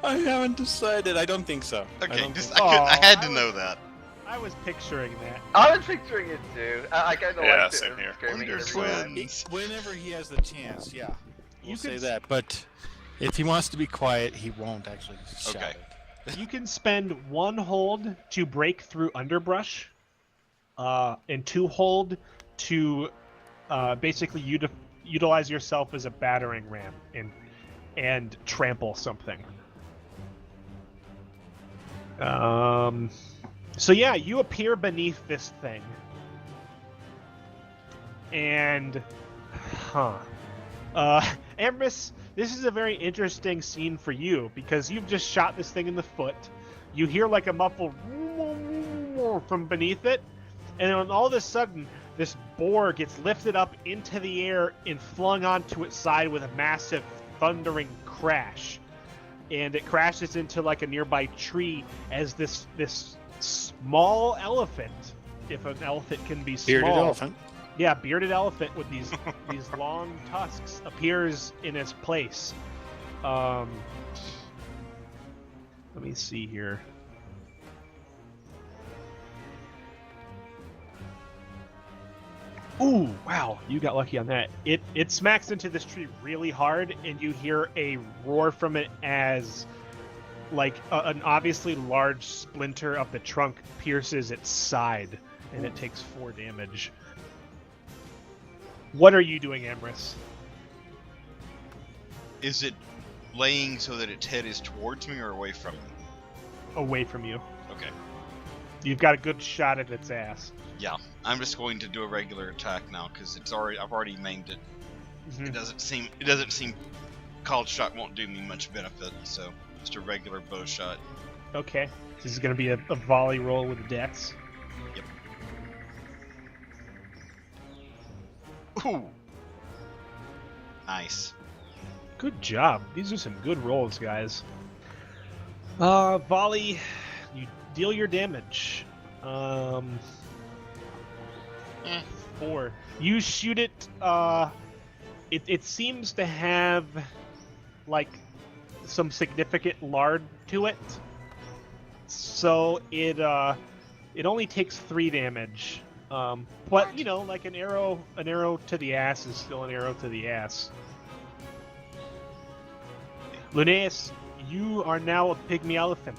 S8: I haven't decided. I don't think so.
S7: Okay,
S1: Oh,
S7: I had to know that.
S1: I was picturing that.
S5: I was picturing it too. I kind of
S2: Yeah,
S5: liked
S2: same
S5: it.
S2: here.
S5: Screaming
S7: Wonder
S5: it everywhere.
S7: Twins.
S8: Whenever he has the chance, yeah. We'll say that. But if he wants to be quiet, he won't actually shout
S7: Okay.
S8: it.
S1: You can spend 1 hold to break through underbrush, and 2 hold to basically utilize yourself as a battering ram and trample something. So yeah, you appear beneath this thing. And Ambrose, this is a very interesting scene for you because you've just shot this thing in the foot. You hear like a muffled from beneath it, and then all of a sudden, this boar gets lifted up into the air and flung onto its side with a massive thundering crash. And it crashes into like a nearby tree as this small elephant, if an elephant can be small.
S8: Bearded elephant.
S1: Yeah, bearded elephant with these long tusks appears in its place. Let me see here. Ooh, wow, you got lucky on that. It smacks into this tree really hard, and you hear a roar from it as like an obviously large splinter of the trunk pierces its side, and it takes 4 damage. What are you doing, Ambrose?
S7: Is it laying so that its head is towards me or away from me?
S1: Away from you.
S7: Okay.
S1: You've got a good shot at its ass.
S7: Yeah, I'm just going to do a regular attack now because I've already maimed it.
S1: Mm-hmm.
S7: It doesn't seem college shot won't do me much benefit, so just a regular bow shot.
S1: Okay. This is going to be a volley roll with the dex.
S7: Yep. Ooh. Nice.
S1: Good job. These are some good rolls, guys. Volley, you deal your damage. 4. You shoot it. It seems to have like some significant lard to it, so it only takes 3 damage. But you know, like an arrow to the ass is still an arrow to the ass. Linnaeus, you are now a pygmy elephant.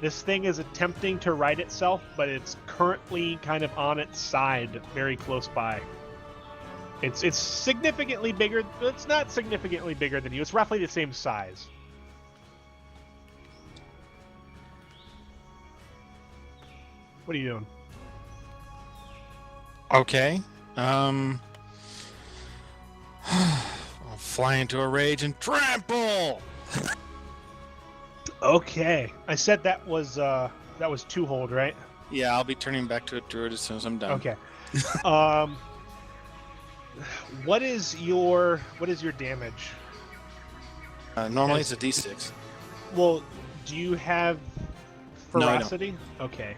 S1: This thing is attempting to right itself, but it's currently kind of on its side, very close by. It's significantly bigger. It's not significantly bigger than you. It's roughly the same size. What are you doing?
S8: Okay. I'll fly into a rage and trample.
S1: Okay, I said that was 2 hold, right?
S8: Yeah, I'll be turning back to a druid as soon as I'm done.
S1: Okay. What is your damage?
S8: Normally it's a d6.
S1: Well, do you have
S8: No, I don't.
S1: ferocity? Okay.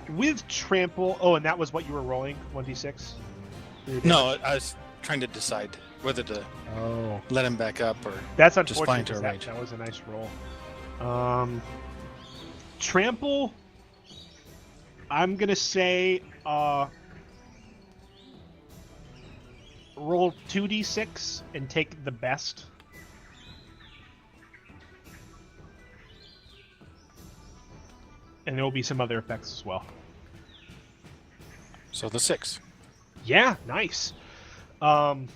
S1: With trample. Oh, and that was what you were rolling, 1d6.
S8: No, I was trying to decide whether to let him back up or
S1: That's
S8: just fly
S1: unfortunate.
S8: into a
S1: 'Cause
S8: rage.
S1: that was a nice roll. Trample. I'm gonna say roll 2d6 and take the best. And there will be some other effects as well.
S8: So the 6.
S1: Yeah, nice. The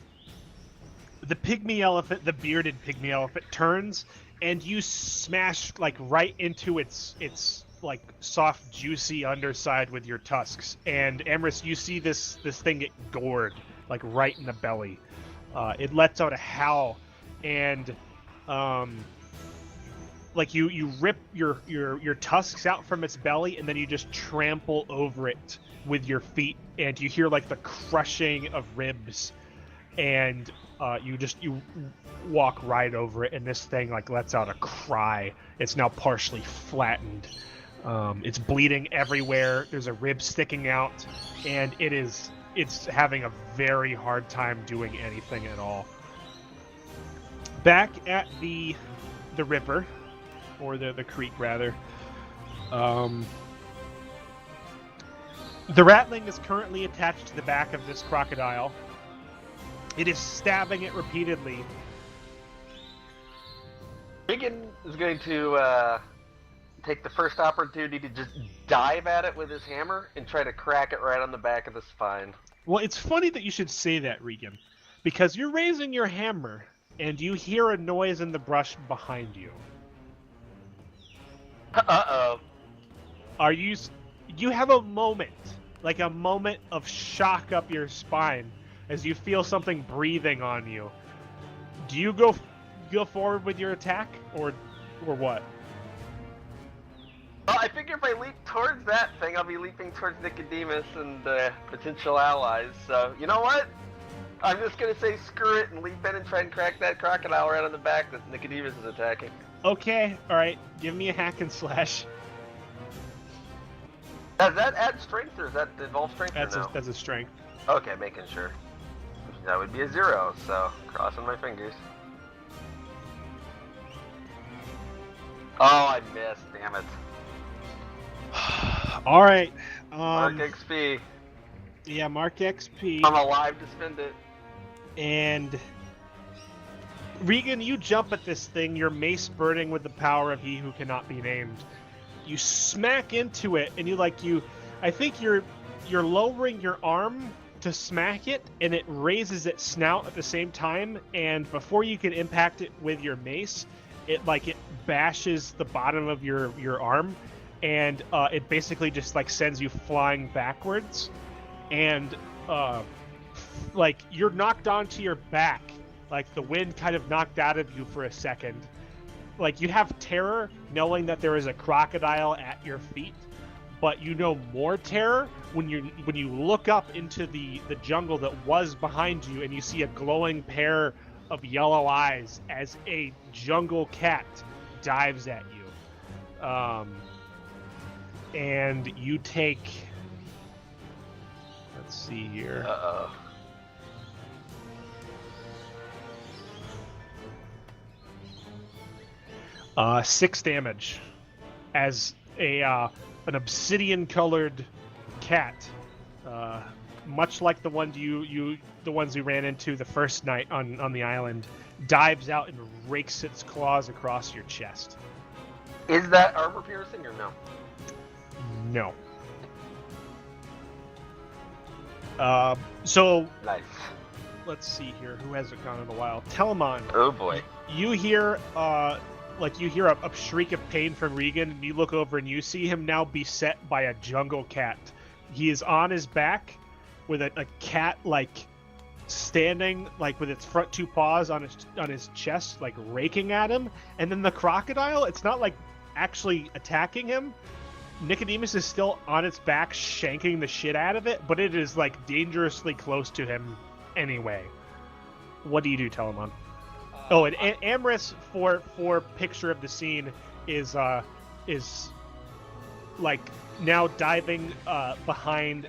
S1: pygmy elephant, the bearded pygmy elephant, turns and you smash like right into its like soft, juicy underside with your tusks. And Ambrose, you see this thing get gored like right in the belly. It lets out a howl, and like you rip your tusks out from its belly, and then you just trample over it with your feet, and you hear like the crushing of ribs, and you walk right over it, and this thing like lets out a cry. It's now partially flattened. It's bleeding everywhere. There's a rib sticking out, and it's having a very hard time doing anything at all. Back at the river, or the creek rather. The ratling is currently attached to the back of this crocodile, It is stabbing it repeatedly.
S5: Regan is going to take the first opportunity to just dive at it with his hammer and try to crack it right on the back of the spine.
S1: Well, it's funny that you should say that, Regan, because you're raising your hammer and you hear a noise in the brush behind you.
S5: Uh-oh.
S1: Are you have a moment, like a moment of shock up your spine as you feel something breathing on you. Do you go forward with your attack or what?
S5: Well, I figure if I leap towards that thing, I'll be leaping towards Nicodemus and potential allies. So, you know what? I'm just going to say screw it and leap in and try and crack that crocodile right on the back that Nicodemus is attacking.
S1: Okay, alright. Give me a hack and slash.
S5: Does that add strength or does that involve strength
S1: That's
S5: or no?
S1: that's a strength.
S5: Okay, making sure. That would be a 0, so crossing my fingers. Oh, I missed, damn it.
S1: Alright.
S5: Mark XP.
S1: Yeah, mark XP.
S5: I'm alive to spend it.
S1: And Regan, you jump at this thing, your mace burning with the power of he who cannot be named. You smack into it, and I think you're lowering your arm to smack it, and it raises its snout at the same time, and before you can impact it with your mace, it bashes the bottom of your arm, and it basically just sends you flying backwards, and you're knocked onto your back, the wind kind of knocked out of you for a second. You have terror knowing that there is a crocodile at your feet, but you know more terror when you look up into the jungle that was behind you and you see a glowing pair of yellow eyes as a jungle cat dives at you. And you take, let's see here.
S5: Uh-oh.
S1: 6 damage as an obsidian-colored cat, much like the ones you ran into the first night on the island, dives out and rakes its claws across your chest.
S5: Is that armor piercing or no?
S1: No. So
S5: Nice.
S1: let's see here. Who hasn't gone in a while? Telamon.
S5: Oh boy.
S1: You hear a shriek of pain from Regan, and you look over and you see him now beset by a jungle cat. He is on his back with a cat standing with its front 2 paws on his chest, raking at him. And then the crocodile, it's not actually attacking him. Nicodemus is still on its back, shanking the shit out of it, but it is dangerously close to him anyway. What do you do, Telamon? Oh, and Amris, for picture of the scene, is now diving behind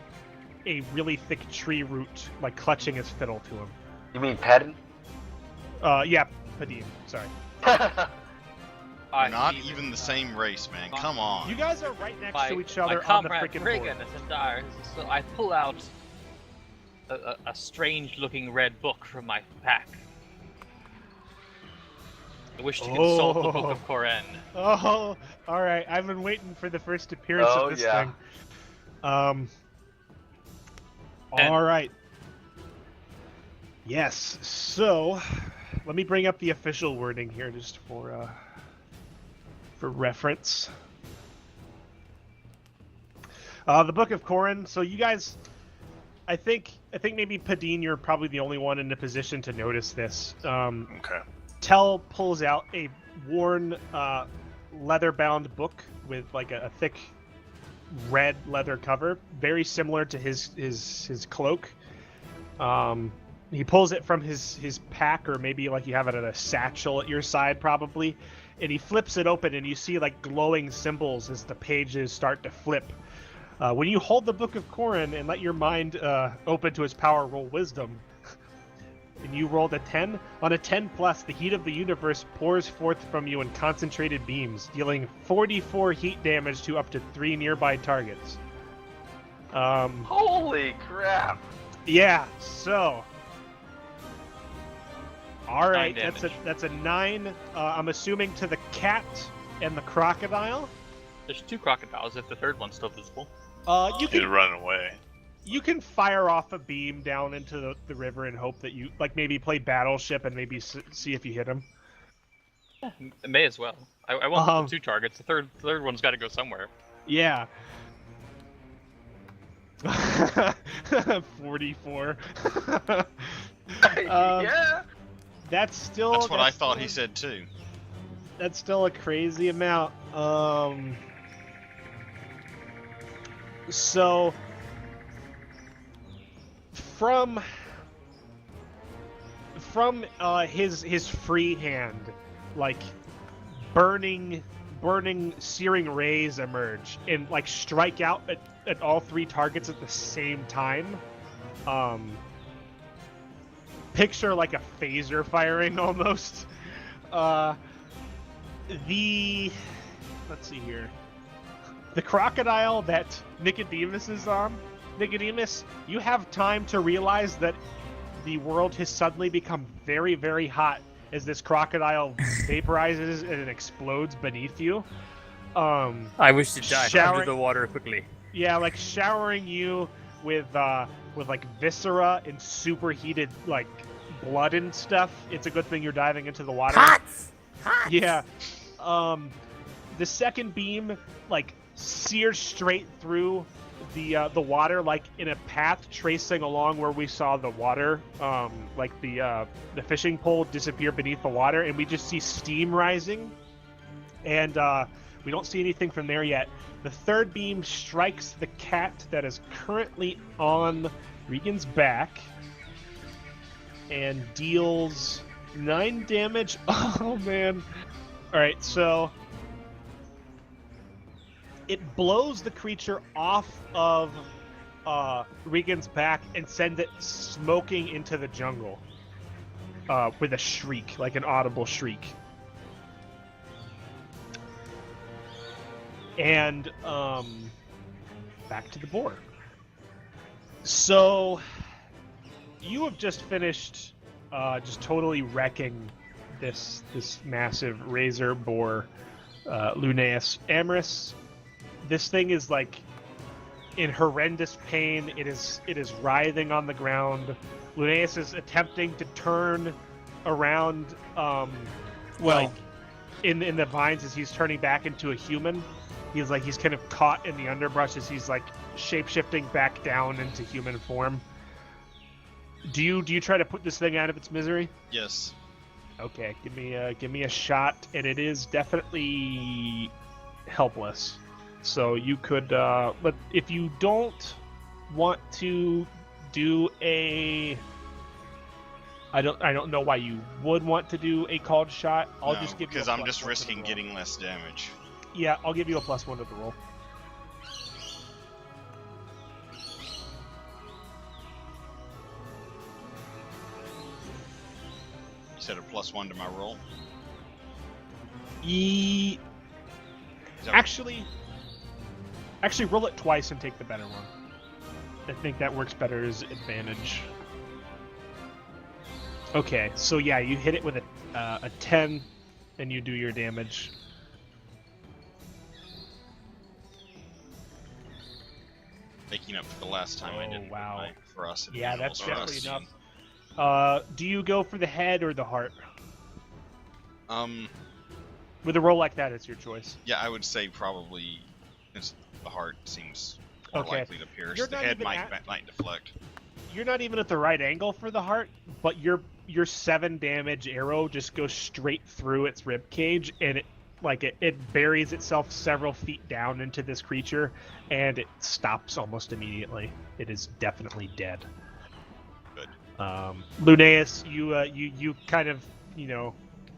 S1: a really thick tree root, clutching his fiddle to him.
S5: You mean Padden?
S1: Yeah, Padim. Sorry.
S7: We're not even the same race, man. Come on.
S1: You guys are right next to each
S4: My
S1: other on the
S4: comrade
S1: freaking
S4: Regan
S1: board.
S4: is in dire, so I pull out a strange-looking red book from my pack. I wish to consult the Book of Koren.
S1: Oh, all right. I've been waiting for the first appearance of this thing. All right. Yes. So, let me bring up the official wording here, just for reference. The Book of Koren. So, you guys, I think maybe Padine, you're probably the only one in a position to notice this.
S2: Okay.
S1: Tell pulls out a worn, leather-bound book with a thick red leather cover, very similar to his cloak. He pulls it from his pack, or maybe you have it at a satchel at your side, probably, and he flips it open, and you see glowing symbols as the pages start to flip. When you hold the Book of Koren and let your mind open to its power, roll wisdom. And you rolled a 10. On a 10 plus, the heat of the universe pours forth from you in concentrated beams, dealing 44 heat damage to up to 3 nearby targets.
S5: Holy crap!
S1: Yeah, so All right,
S4: 9
S1: that's a 9. I'm assuming to the cat and the crocodile.
S4: There's 2 crocodiles if the third one's still visible.
S1: You
S2: He'd
S1: can
S2: run away.
S1: you can fire off a beam down into the river and hope that you maybe play Battleship and maybe see if you hit him.
S4: It may as well. I want the 2 targets. The third one's got to go somewhere.
S1: Yeah. 44.
S5: Yeah.
S1: That's still.
S7: That's what I thought he said too.
S1: That's still a crazy amount. So from his free hand, like burning searing rays emerge and like strike out at all 3 targets at the same time. Picture like a phaser firing almost. Let's see here. The crocodile that Nicodemus is on. Nicodemus, you have time to realize that the world has suddenly become very, very hot as this crocodile vaporizes and it explodes beneath you.
S3: I wish to dive under the water quickly.
S1: Yeah, like showering you with like viscera and superheated like blood and stuff. It's a good thing you're diving into the water.
S3: Hot!
S1: Yeah. The second beam like sears straight through the water, like in a path tracing along where we saw the water, like the fishing pole disappear beneath the water, and we just see steam rising, and we don't see anything from there yet. The third beam strikes the cat that is currently on Regan's back and deals 9 damage. Oh man. Alright, so it blows the creature off of Regan's back and sends it smoking into the jungle with a shriek, like an audible shriek. And back to the boar. So you have just finished just totally wrecking this massive razor boar, Lunaeus Amorous. This thing is like in horrendous pain. It is writhing on the ground. Lunaeus is attempting to turn around like in the vines as he's turning back into a human. He's kind of caught in the underbrush as he's like shape-shifting back down into human form. Do you try to put this thing out of its misery?
S7: Yes.
S1: Okay, give me a shot, and it is definitely helpless. So you could, but if you don't want to do a, I don't know why you would want to do a called shot. I'll just give you
S7: because I'm just risking getting less damage.
S1: Yeah, I'll give you a +1 to the roll.
S7: You said a +1 to my roll?
S1: Actually, roll it twice and take the better one. I think that works better as advantage. Okay, so yeah, you hit it with a 10, and you do your damage.
S7: Making up for the last time I did
S1: wow.
S7: my ferocity.
S1: Yeah, that's
S7: rolls.
S1: definitely enough. Do you go for the head or the heart? With a roll like that, it's your choice.
S7: Yeah, I would say probably the heart seems more likely to pierce.
S1: You're
S7: The
S1: not
S7: head
S1: even
S7: might deflect.
S1: You're not even at the right angle for the heart, but your 7 damage arrow just goes straight through its rib cage, and it buries itself several feet down into this creature, and it stops almost immediately. It is definitely dead.
S7: Good.
S1: Lunaeus, you kind of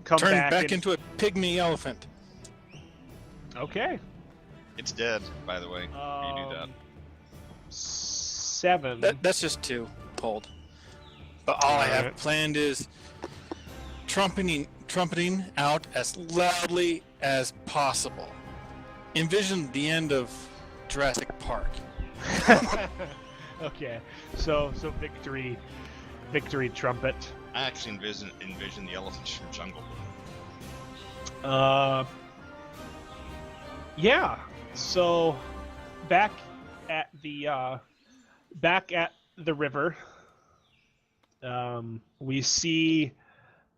S1: come
S8: Turn
S1: back
S8: back into a pygmy elephant.
S1: Okay.
S7: It's dead, by the way. You do that.
S1: 7.
S8: That's just 2 pulled. But all I have planned is trumpeting out as loudly as possible. Envision the end of Jurassic Park.
S1: Okay, so victory trumpet.
S7: I actually envision the elephants from Jungle Book.
S1: Yeah. So back at the river, we see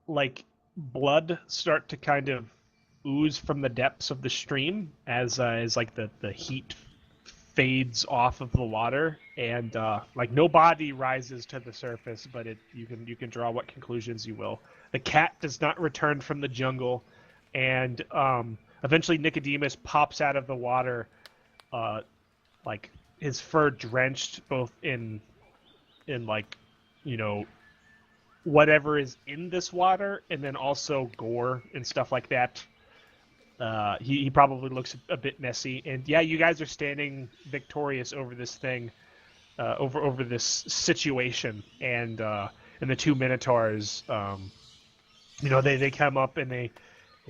S1: like blood start to kind of ooze from the depths of the stream as like the heat fades off of the water, and like no body rises to the surface, but you can draw what conclusions you will. The cat does not return from the jungle, and eventually Nicodemus pops out of the water, like his fur drenched both in like, you know, whatever is in this water, and then also gore and stuff like that. He probably looks a bit messy, and yeah, you guys are standing victorious over this thing, over this situation, and the two minotaurs, you know, they come up and they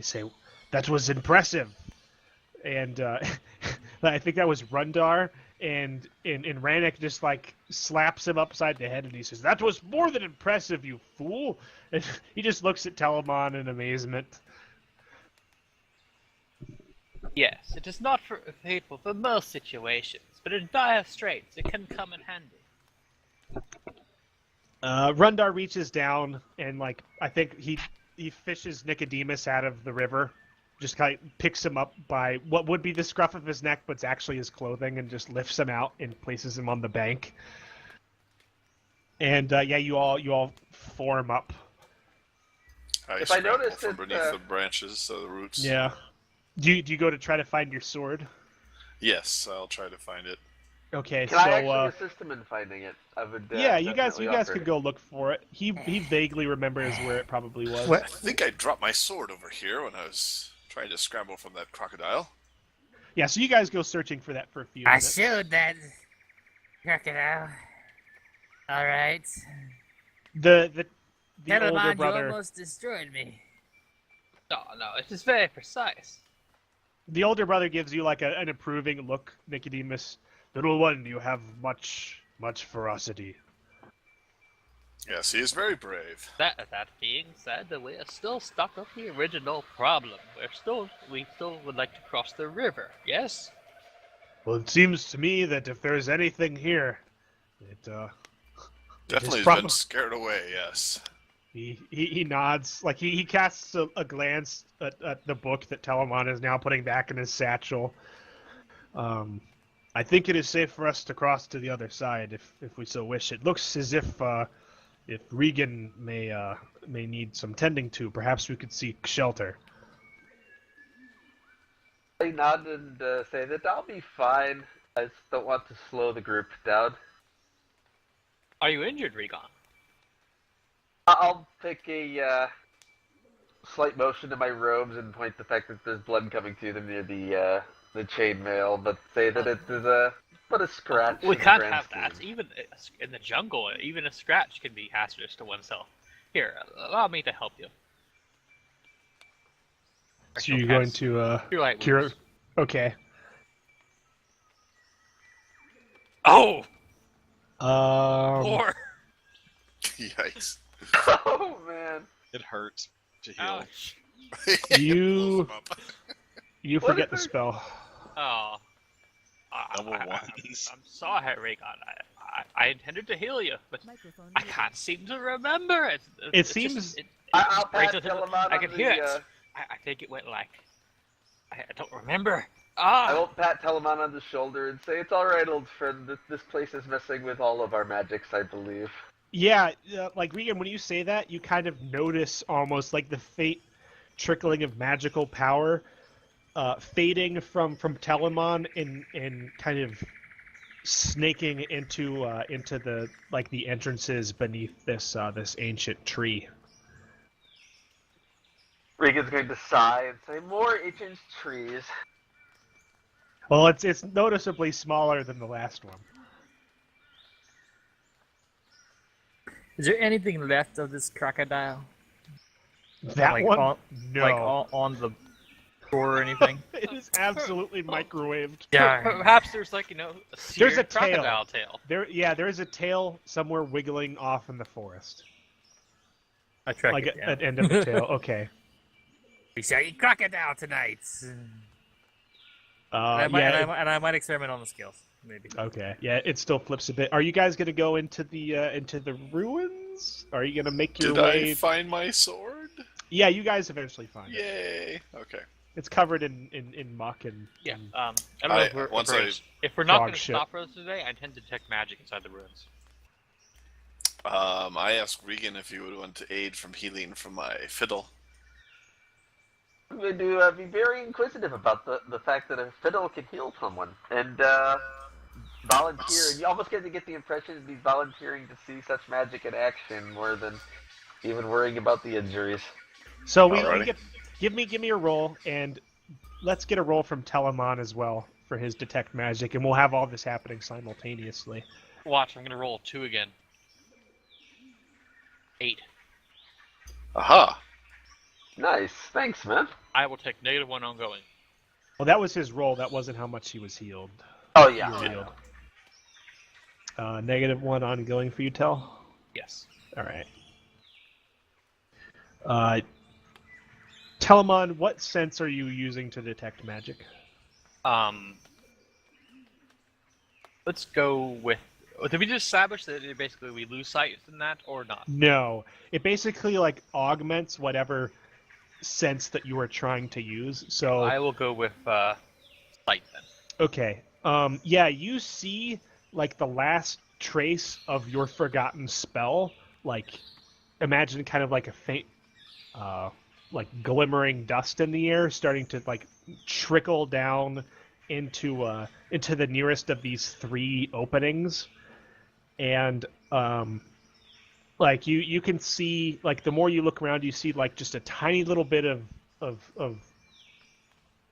S1: say, "That was impressive," and I think that was Rundar, and Rannick just like slaps him upside the head, and he says, "That was more than impressive, you fool!" And he just looks at Telamon in amazement.
S4: Yes, it is not fatal for most situations, but in dire straits it can come in handy.
S1: Rundar reaches down and like I think he fishes Nicodemus out of the river, just kind of picks him up by what would be the scruff of his neck, but it's actually his clothing, and just lifts him out and places him on the bank. And yeah, you all form up.
S5: If I noticed
S2: from
S5: that,
S2: beneath the branches, the roots.
S1: Yeah. Do you go to try to find your sword?
S2: Yes, I'll try to find it.
S1: Okay,
S5: Can I actually assist him in finding it? I would.
S1: Yeah, you guys
S5: offer.
S1: could go look for it. He vaguely remembers where it probably was.
S2: I think I dropped my sword over here when I was trying to scramble from that crocodile.
S1: Yeah, so you guys go searching for that for a few
S3: I
S1: minutes.
S3: showed that crocodile. All right.
S1: The older
S3: Telamon, you
S1: brother.
S3: almost destroyed me.
S4: No, it is very precise.
S1: The older brother gives you like an approving look, Nicodemus. Little one, you have much ferocity.
S2: Yes, he is very brave.
S4: That being said, we are still stuck with the original problem. We still would like to cross the river. Yes.
S1: Well, it seems to me that if there's anything here, it
S2: Definitely
S1: is
S2: has been scared away. Yes.
S1: He nods, like he casts a glance at the book that Telamon is now putting back in his satchel. I think it is safe for us to cross to the other side if we so wish. It looks as if Regan may need some tending to. Perhaps we could seek shelter.
S5: I nod and say that I'll be fine. I just don't want to slow the group down.
S4: Are you injured, Regan?
S5: I'll take a slight motion to my robes and point the fact that there's blood coming to them near the chainmail, but say that it is but a scratch.
S4: We can't have that. Even in the jungle, even a scratch can be hazardous to oneself. Here, allow me to help you.
S1: So you're going to cure? Okay.
S4: Oh.
S1: Or.
S2: Yikes.
S5: Oh man.
S7: It hurts to heal.
S4: Ouch.
S1: You forget the spell.
S4: Oh.
S7: Double ones.
S4: I'm sorry, Regan. I intended to heal you, but I can't seem to remember it.
S1: It seems.
S5: I'll pat Telamon
S4: I can hear it. I think it went like. I don't remember. Ah.
S5: I will pat Telamon on the shoulder and say, "It's all right, old friend. This place is messing with all of our magics, I believe."
S1: Yeah, like Regan, when you say that, you kind of notice almost like the faint trickling of magical power fading from Telamon and kind of snaking into the entrances beneath this ancient tree.
S5: Regan's going to sigh and say, "More ancient trees."
S1: Well, it's noticeably smaller than the last one.
S3: Is there anything left of this crocodile?
S1: That
S3: like
S1: one? No.
S3: Like on the shore or anything?
S1: It is absolutely microwaved.
S4: Perhaps there's like,
S1: there's a
S4: crocodile tail.
S1: There is a tail somewhere wiggling off in the forest.
S3: I track
S1: Like
S3: it down.
S1: at end of the tail. Okay.
S3: We shall eat crocodile tonight.
S1: Yeah.
S3: And I might experiment on the skills, maybe.
S1: Okay. Yeah, it still flips a bit. Are you guys gonna go into the ruins? Are you gonna make your
S2: Did
S1: way?
S2: I find my sword?
S1: Yeah, you guys eventually find it.
S2: Yay! Okay.
S1: It's covered in muck and.
S4: Yeah.
S1: and-
S4: I don't know if we're not
S1: Dog
S4: going to
S1: shit.
S4: stop for this today. I intend to detect magic inside the ruins.
S2: I asked Regan if he would want to aid from healing from my fiddle.
S5: I'm going to be very inquisitive about the fact that a fiddle can heal someone and volunteer. And you almost get the impression that he's volunteering to see such magic in action more than even worrying about the injuries.
S1: So we
S2: Alrighty.
S1: get give me a roll, and let's get a roll from Telemon as well for his detect magic, and we'll have all this happening simultaneously.
S4: Watch, I'm going to roll 2 again. 8.
S2: Aha!
S5: Nice, thanks, man.
S4: I will take -1 ongoing.
S1: Well, that was his roll. That wasn't how much he was healed.
S5: Oh
S1: You
S5: yeah.
S1: were healed. -1 ongoing for you, Tel.
S4: Yes.
S1: All right. Telemon, what sense are you using to detect magic?
S4: Let's go with. Did we just establish that basically we lose sight in that or not?
S1: No, it basically like augments whatever sense that you are trying to use. So
S4: I will go with sight then.
S1: okay, yeah, you see like the last trace of your forgotten spell. Like, imagine kind of like a faint, like glimmering dust in the air, starting to like trickle down into the nearest of these 3 openings. And like you can see, like the more you look around, you see like just a tiny little bit of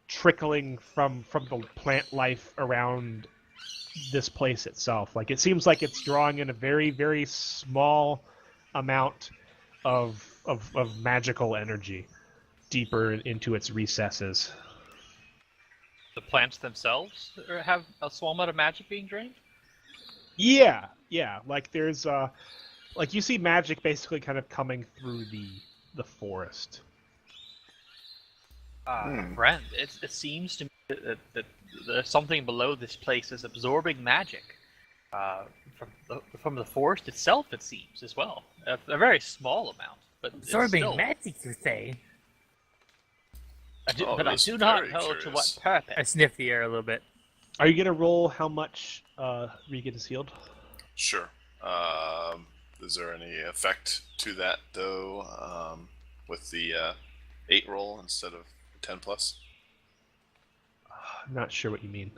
S1: trickling from the plant life around this place itself. Like it seems like it's drawing in a very, very small amount of magical energy deeper into its recesses.
S4: The plants themselves have a small amount of magic being drained?
S1: Yeah. Like there's like you see magic basically kind of coming through the forest.
S4: Friend, it seems to me that there's something below this place is absorbing magic from the forest itself. It seems as well, a very small amount, but
S3: Absorbing
S4: still,
S3: magic, you say?
S4: I do,
S2: Oh,
S4: but I
S2: that's
S4: do not
S2: very
S4: know to what
S2: curious.
S4: purpose.
S3: I sniff the air a little bit.
S1: Are you gonna roll how much Regan is healed?
S2: Sure. Is there any effect to that though? With the 8 roll instead of 10 plus?
S1: I'm not sure what you mean.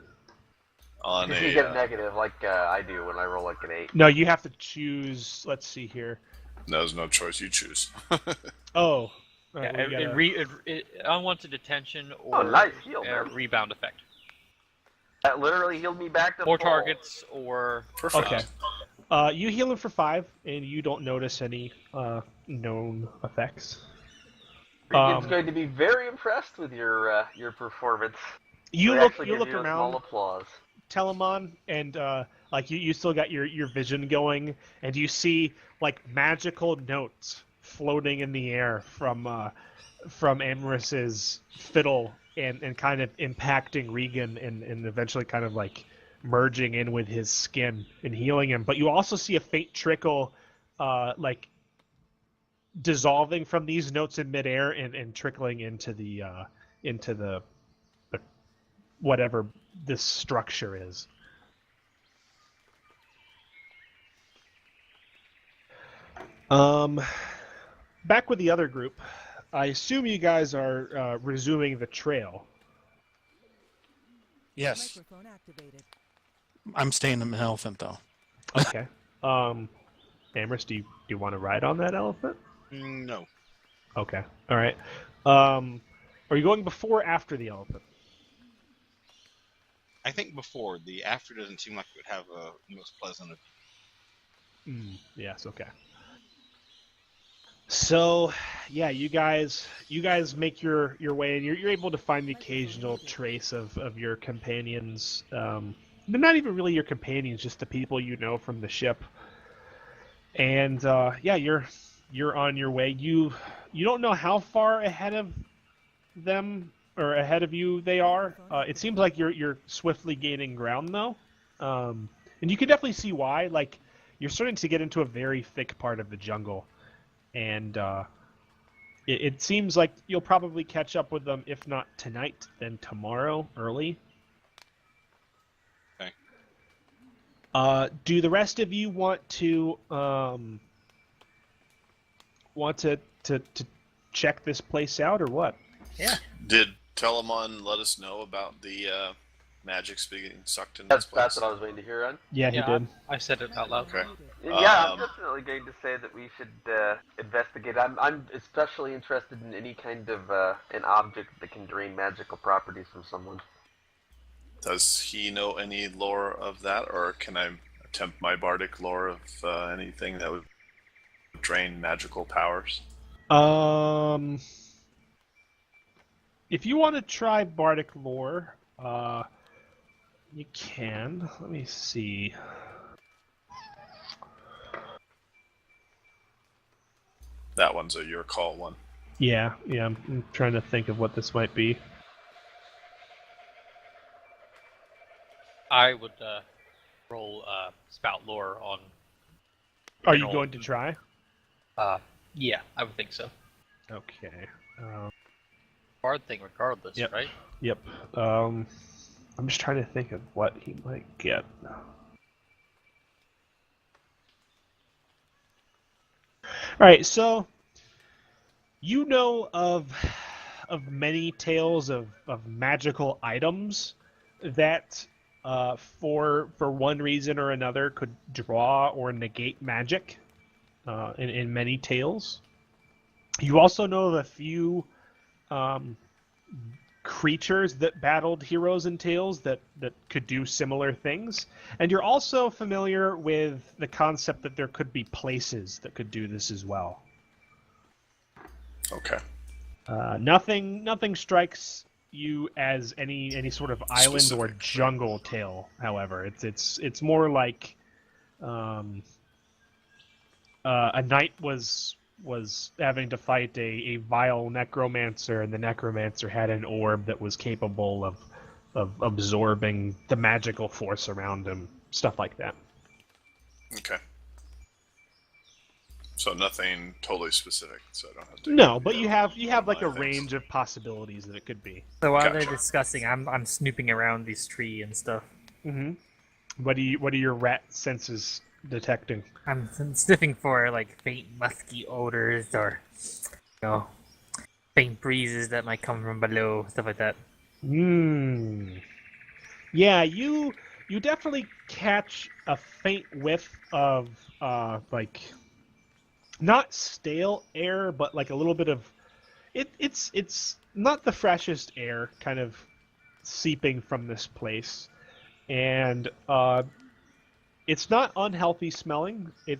S2: On
S5: If you get a negative like I do when I roll like an 8.
S1: No, you have to choose. Let's see here.
S2: there's no choice. You choose.
S1: Oh.
S4: Yeah,
S1: we gotta-
S4: unwanted detention or
S5: nice heal, man.
S4: rebound effect.
S5: That literally healed me back to
S4: More
S5: full.
S4: targets or
S2: Perfect.
S1: Okay. You heal him for 5, and you don't notice any known effects.
S5: Regan's going to be very impressed with your performance.
S1: You
S5: They
S1: look
S5: actually
S1: you
S5: give
S1: look
S5: you a
S1: around,
S5: small applause.
S1: Telemon, and like you still got your vision going, and you see like magical notes floating in the air from Amorus's fiddle and kind of impacting Regan and eventually kind of like merging in with his skin and healing him. But you also see a faint trickle like dissolving from these notes in midair and trickling into the whatever this structure is. Back with the other group, I assume you guys are resuming the trail.
S8: Yes,
S9: Microphone activated.
S8: I'm staying in the elephant though.
S1: Okay. Amorous, do you want to ride on that elephant?
S7: No.
S1: Okay. All right. Are you going before or after the elephant?
S7: I think before. The after doesn't seem like it would have a most pleasant.
S1: Yes. Okay. So, yeah, you guys make your way, and you're able to find the occasional trace of your companions. They're not even really your companions, just the people you know from the ship. And yeah, you're you're on your way. You don't know how far ahead of them or ahead of you they are. It seems like you're swiftly gaining ground though, and you can definitely see why. Like you're starting to get into a very thick part of the jungle, and it seems like you'll probably catch up with them, if not tonight, then tomorrow early.
S7: Okay.
S1: Do the rest of you want to check this place out, or what?
S3: Yeah.
S2: Did Telemon let us know about the magics being sucked in this place?
S5: That's what I was waiting to hear on.
S1: Yeah, he did.
S4: I said it out loud.
S2: Okay.
S5: Yeah, I'm definitely going to say that we should investigate. I'm especially interested in any kind of an object that can drain magical properties from someone.
S2: Does he know any lore of that, or can I attempt my bardic lore of anything that would drain magical powers?
S1: If you want to try bardic lore, you can. Let me see.
S2: That one's a your call one.
S1: Yeah. I'm trying to think of what this might be.
S4: I would roll spout lore on.
S1: Are you going to try?
S4: Yeah, I would think so.
S1: Okay.
S4: Hard thing, regardless,
S1: Yep.
S4: right?
S1: Yep. I'm just trying to think of what he might get. All right, so you know of many tales of magical items that for one reason or another could draw or negate magic in many tales. You also know of a few creatures that battled heroes in tales that could do similar things. And you're also familiar with the concept that there could be places that could do this as well.
S2: Okay.
S1: Nothing strikes you as any sort of island or
S2: Specific.
S1: jungle tale, however. It's more like a knight was having to fight a vile necromancer, and the necromancer had an orb that was capable of absorbing the magical force around him, stuff like that.
S2: Okay. So nothing totally specific, so I don't have to.
S1: No, but you have like a
S2: things.
S1: range of possibilities that it could be.
S3: So while
S2: Gotcha.
S3: they're discussing, I'm snooping around this tree and stuff.
S1: Mm-hmm. What are your rat senses detecting?
S3: I'm sniffing for like faint musky odors or, faint breezes that might come from below, stuff like that.
S1: Yeah, you definitely catch a faint whiff of like not stale air, but like a little bit of it's not the freshest air kind of seeping from this place, and it's not unhealthy smelling. It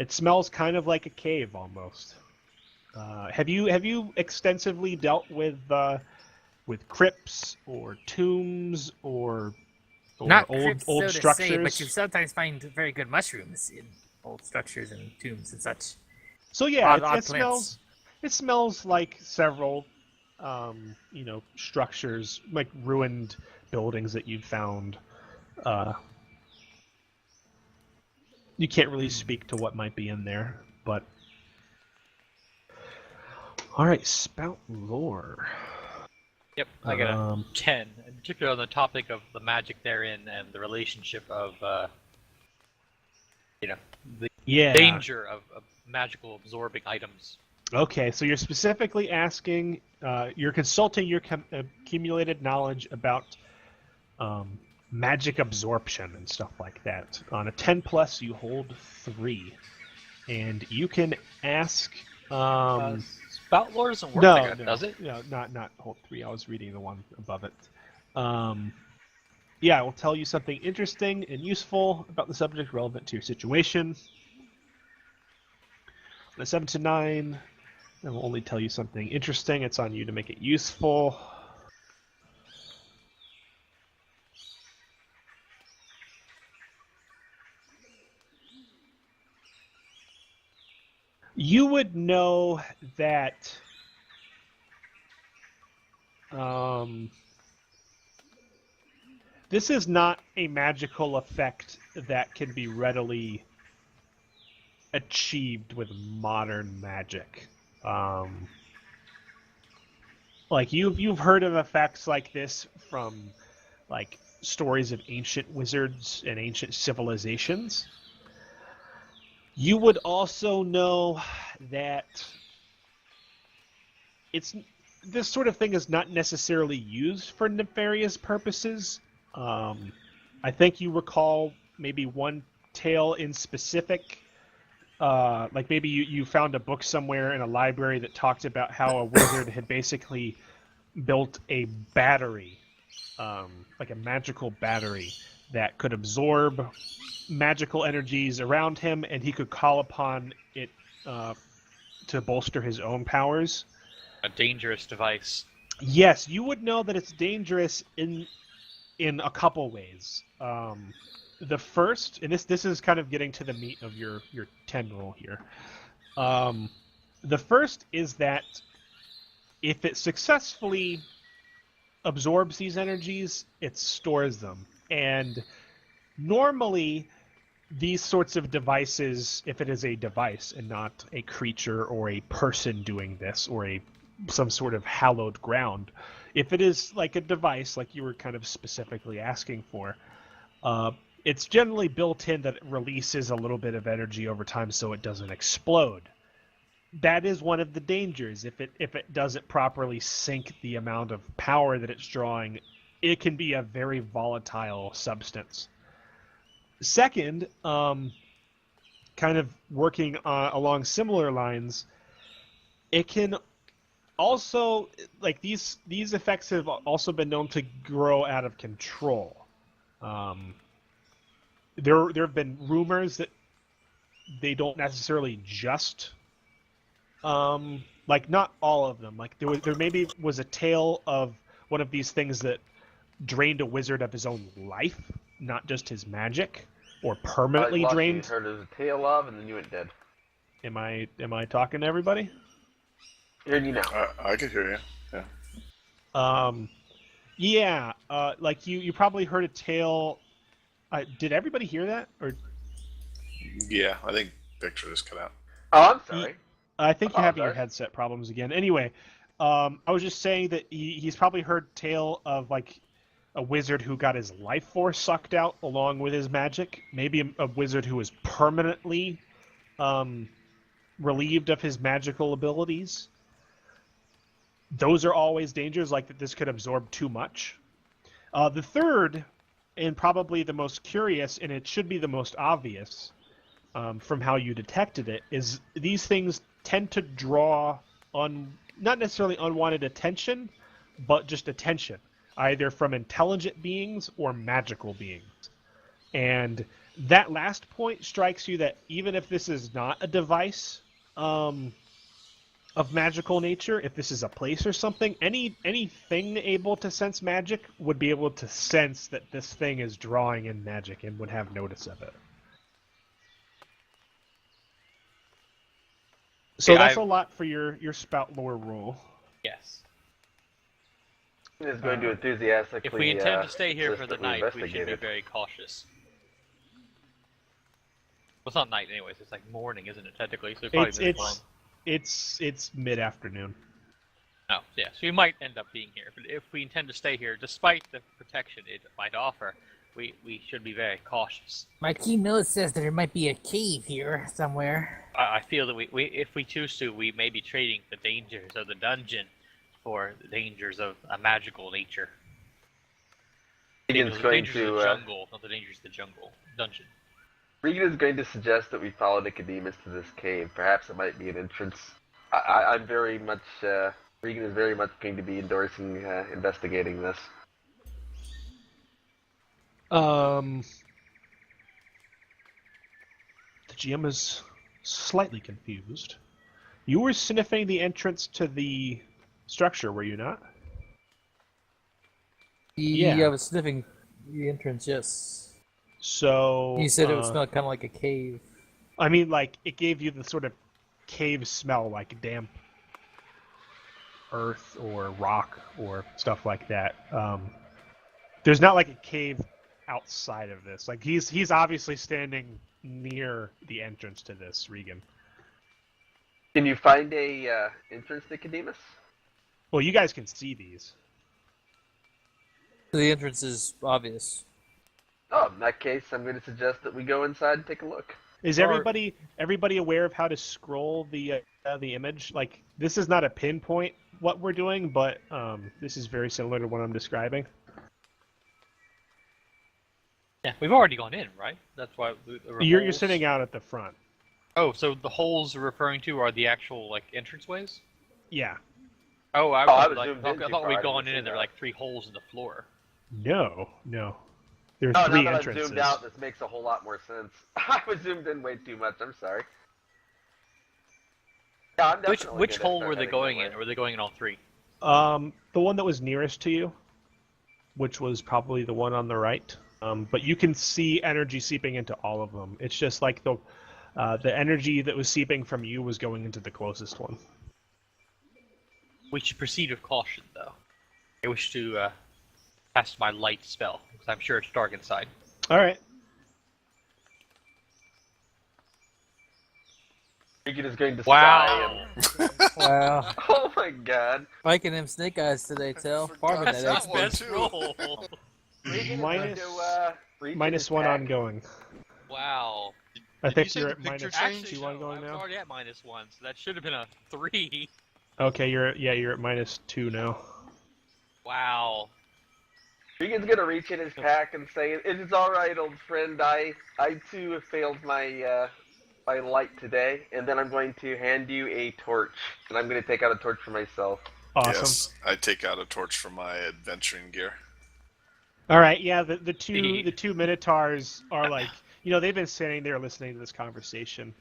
S1: smells kind of like a cave almost. Have you extensively dealt with crypts or tombs or
S3: Not
S1: old
S3: crypts,
S1: old
S3: so
S1: structures?
S3: to say, but you sometimes find very good mushrooms in old structures and tombs and such.
S1: So yeah,
S3: Odd
S1: it smells like several structures, like ruined buildings that you've found. You can't really speak to what might be in there, but all right, spout lore.
S4: Yep, I got a 10, in particular on the topic of the magic therein and the relationship of, the danger of magical absorbing items.
S1: Okay, so you're specifically asking, you're consulting your accumulated knowledge about magic absorption and stuff like that. On a 10 plus, you hold 3, and you can ask.
S4: Spout lore doesn't work
S1: No,
S4: like that,
S1: no,
S4: does it?
S1: No, not hold 3. I was reading the one above it. Yeah, I will tell you something interesting and useful about the subject relevant to your situation. On a 7 to 9, I will only tell you something interesting. It's on you to make it useful. You would know that this is not a magical effect that can be readily achieved with modern magic. Like you've heard of effects like this from like stories of ancient wizards and ancient civilizations. You would also know that this sort of thing is not necessarily used for nefarious purposes. I think you recall maybe one tale in specific. Like maybe you found a book somewhere in a library that talked about how a wizard had basically built a battery, like a magical battery that could absorb magical energies around him, and he could call upon it to bolster his own powers.
S4: A dangerous device.
S1: Yes, you would know that it's dangerous in a couple ways. The first, and this is kind of getting to the meat of your 10 roll here. The first is that if it successfully absorbs these energies, it stores them. And normally, these sorts of devices, if it is a device and not a creature or a person doing this or some sort of hallowed ground, if it is like a device, like you were kind of specifically asking for, it's generally built in that it releases a little bit of energy over time so it doesn't explode. That is one of the dangers. If it doesn't properly sync the amount of power that it's drawing, it can be a very volatile substance. Second, kind of working along similar lines, it can also, like these effects have also been known to grow out of control. There have been rumors that they don't necessarily just, like not all of them. Like there maybe was a tale of one of these things that drained a wizard of his own life, not just his magic, or permanently drained.
S5: You heard of the tale of, and then you went dead.
S1: Am I talking to everybody?
S5: Hearing you now.
S2: I can hear you. Yeah.
S1: Yeah. Like you probably heard a tale. Did everybody hear that? Or
S2: Yeah, I think Victor just cut out.
S5: Oh, I'm sorry.
S1: I think you're having your
S5: Apologize.
S1: headset problems again. Anyway, I was just saying that he's probably heard tale of like a wizard who got his life force sucked out along with his magic. Maybe a wizard who was permanently relieved of his magical abilities. Those are always dangers, like that this could absorb too much. The third, and probably the most curious, and it should be the most obvious from how you detected it, is these things tend to draw not necessarily unwanted attention, but just attention, either from intelligent beings or magical beings. And that last point strikes you that even if this is not a device of magical nature, if this is a place or something, anything able to sense magic would be able to sense that this thing is drawing in magic and would have notice of it. So
S4: Yeah,
S1: that's a lot for your spout lore rule.
S4: Yes.
S5: Is going to enthusiastically.
S4: If we intend to stay here for the
S5: insist that we
S4: night, we should
S5: investigate
S4: be
S5: it.
S4: very cautious. Well, it's not night anyways, it's like morning, isn't it, technically? So probably
S1: It's mid-afternoon.
S4: Oh, yeah, so we might end up being here. But if we intend to stay here, despite the protection it might offer, we should be very cautious.
S3: My key note says that there might be a cave here somewhere.
S4: I feel that we if we choose to, we may be trading the dangers of the dungeon for the dangers of a magical nature.
S5: Regan's
S4: The
S5: going
S4: dangers of the
S5: to.
S4: jungle, not the dangers of the dungeon.
S5: Regan is going to suggest that we follow Nicodemus to this cave. Perhaps it might be an entrance. I'm very much. Regan is very much going to be endorsing investigating this.
S1: The GM is slightly confused. You were sniffing the entrance to the structure, were you not? Yeah.
S3: I was sniffing the entrance, yes.
S1: So
S3: You said it smelled kind of like a cave.
S1: I mean, like it gave you the sort of caves smell like damp earth or rock or stuff like that. There's not like a cave outside of this. Like he's obviously standing near the entrance to this, Regan.
S5: Can you find a entrance, Nicodemus?
S1: Well, you guys can see these.
S9: The entrance is obvious.
S5: Oh, in that case, I'm going to suggest that we go inside and take a look.
S1: Is everybody aware of how to scroll the image? Like, this is not a pinpoint what we're doing, but this is very similar to what I'm describing.
S4: Yeah, we've already gone in, right? That's why
S1: You're sitting out at the front.
S4: Oh, so the holes you're referring to are the actual like entranceways?
S1: Yeah.
S4: Oh, I thought we'd gone in and there were like 3 holes in the floor.
S1: No. There
S5: Oh,
S1: are 3
S5: now that
S1: entrances.
S5: I've zoomed out, this makes a whole lot more sense. I was zoomed in way too much. I'm sorry. Yeah, I'm definitely
S4: Which
S5: gonna
S4: hole
S5: start
S4: were they
S5: heading
S4: going
S5: that
S4: in?
S5: way.
S4: Or were they going in all 3?
S1: The one that was nearest to you, which was probably the one on the right. But you can see energy seeping into all of them. It's just like the energy that was seeping from you was going into the closest one.
S4: We should proceed with caution, though. I wish to cast my light spell, because I'm sure it's dark inside.
S1: All right.
S5: Regan is going to
S4: Wow.
S5: sigh
S9: Wow.
S5: Oh my god.
S9: Spiking them snake eyes today, Tell. Farming
S2: That's
S9: that
S2: not
S9: expert.
S2: one,
S4: Best
S2: too.
S4: roll!
S5: Regan
S1: Minus-
S5: is going to reach in his
S1: -1
S5: pack.
S1: ongoing.
S4: Wow.
S1: I
S7: Did
S1: think
S7: you say
S1: you're
S7: the
S1: at
S7: picture
S1: minus
S7: changed?
S1: -2
S4: no,
S1: ongoing
S4: I was
S1: now.
S4: already at -1, so that should have been a 3.
S1: Okay, you're at -2 now.
S4: Wow.
S5: Regan's going to reach in his pack and say, "It is all right, old friend. I too have failed my my light today, and then I'm going to hand you a torch, and I'm going to take out a torch for myself."
S1: Awesome.
S2: Yes, I take out a torch from my adventuring gear.
S1: All right, yeah, the two minotaurs are like, they've been standing there listening to this conversation,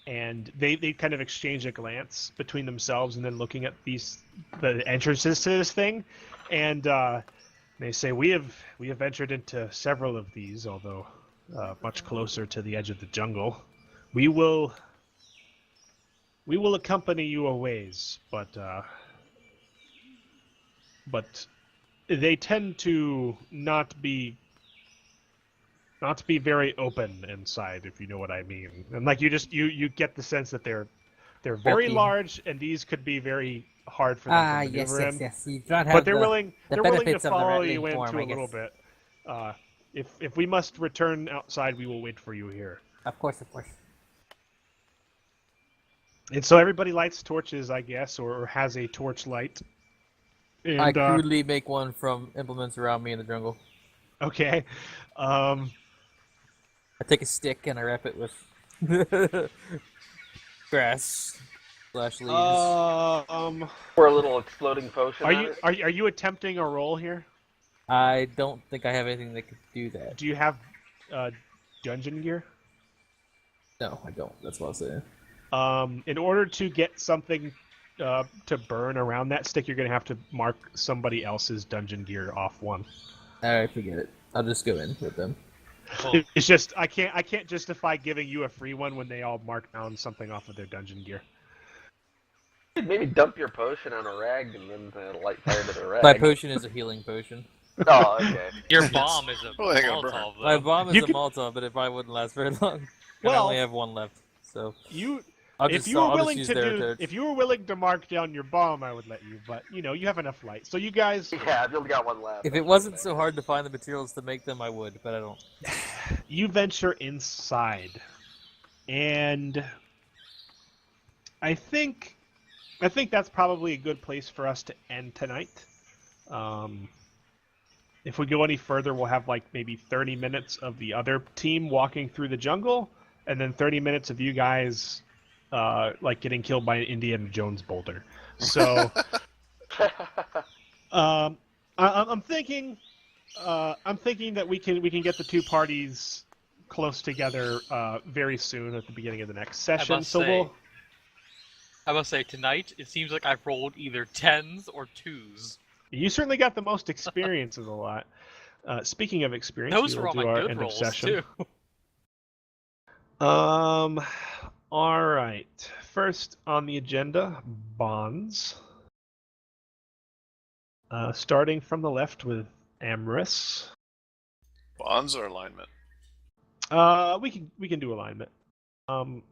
S1: and they kind of exchange a glance between themselves and then looking at the entrances to this thing, and they say, we have ventured into several of these, although much closer to the edge of the jungle. We will accompany you a ways, but they tend to not be very open inside, if you know what I mean. And like you get the sense that they're very
S9: Bulky.
S1: large, and these could be very hard for them to
S9: Yes,
S1: maneuver in.
S9: yes. You do not have
S1: But they're
S9: the
S1: willing to
S9: benefits of the
S1: follow
S9: Rattling
S1: you
S9: form,
S1: into
S9: I
S1: a little
S9: guess.
S1: bit. If we must return outside, we will wait for you here.
S9: Of course, of course.
S1: And so everybody lights torches, I guess, or has a torch light. And,
S9: I crudely make one from implements around me in the jungle.
S1: okay.
S9: I take a stick and I wrap it with grass / leaves.
S5: Or a little exploding potion.
S1: Are
S5: on
S1: you
S5: it.
S1: are you attempting a roll here?
S9: I don't think I have anything that could do that.
S1: Do you have dungeon gear?
S9: No, I don't. That's what I was saying.
S1: In order to get something to burn around that stick, you're gonna have to mark somebody else's dungeon gear off one.
S9: Alright, forget it. I'll just go in with them.
S4: Cool.
S1: It's just I can't justify giving you a free one when they all mark down something off of their dungeon gear.
S5: Maybe dump your potion on a rag and then light fire to the rag.
S9: My potion is a healing potion.
S5: Oh, okay.
S4: Your bomb is a
S2: Well, hang on,
S4: Molotov, though.
S9: My bomb is
S1: You
S9: a
S1: could-
S9: Molotov, but it probably wouldn't last very long. And I
S1: Well-
S9: only have one left, so I'll
S1: If
S9: just,
S1: you were
S9: I'll
S1: willing
S9: just
S1: to
S9: use their
S1: do,
S9: torch.
S1: if you were willing to mark down your bomb, I would let you. But you have enough light, so you guys,
S5: Yeah, I've only got one left.
S9: If it wasn't so hard to find the materials to make them, I would, but I don't.
S1: you venture inside, and I think that's probably a good place for us to end tonight. If we go any further, we'll have like maybe 30 minutes of the other team walking through the jungle, and then 30 minutes of you guys like getting killed by an Indiana Jones boulder. So I'm thinking that we can get the two parties close together very soon at the beginning of the next session.
S4: I must say, tonight, it seems like I've rolled either 10s or 2s.
S1: You certainly got the most experience of the lot. Speaking of experience,
S4: Those
S1: we
S4: were
S1: will
S4: all
S1: do
S4: my
S1: our
S4: good
S1: end of
S4: rolls,
S1: session.
S4: too.
S1: All right. First on the agenda, bonds. Starting from the left with Amorous.
S2: Bonds or alignment?
S1: We can do alignment.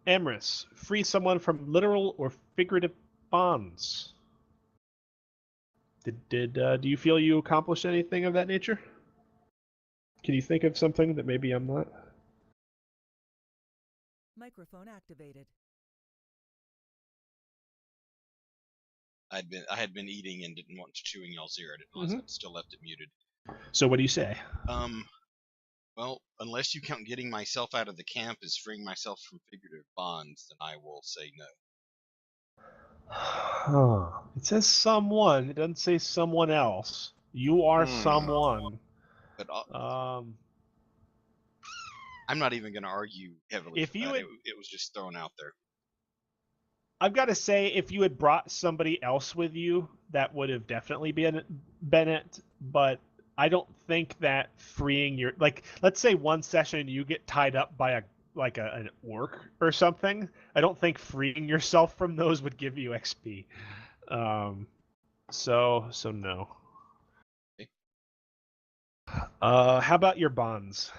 S1: Amorous, free someone from literal or figurative bonds. Do you feel you accomplished anything of that nature? Can you think of something that maybe I'm not?
S10: Microphone activated.
S7: I had been eating and didn't want to chewing y'all's ear. I didn't realize I'd still left it muted.
S1: So what do you say?
S7: Well, unless you count getting myself out of the camp as freeing myself from figurative bonds, then I will say no.
S1: It says someone. It doesn't say someone else. You are someone.
S7: But I'm not even going to argue heavily.
S1: If you
S7: it was just thrown out there.
S1: I've got to say, if you had brought somebody else with you, that would have definitely been it. But I don't think that freeing your, like, let's say one session you get tied up by an orc or something. I don't think freeing yourself from those would give you XP. So no.
S7: Okay.
S1: How about your bonds?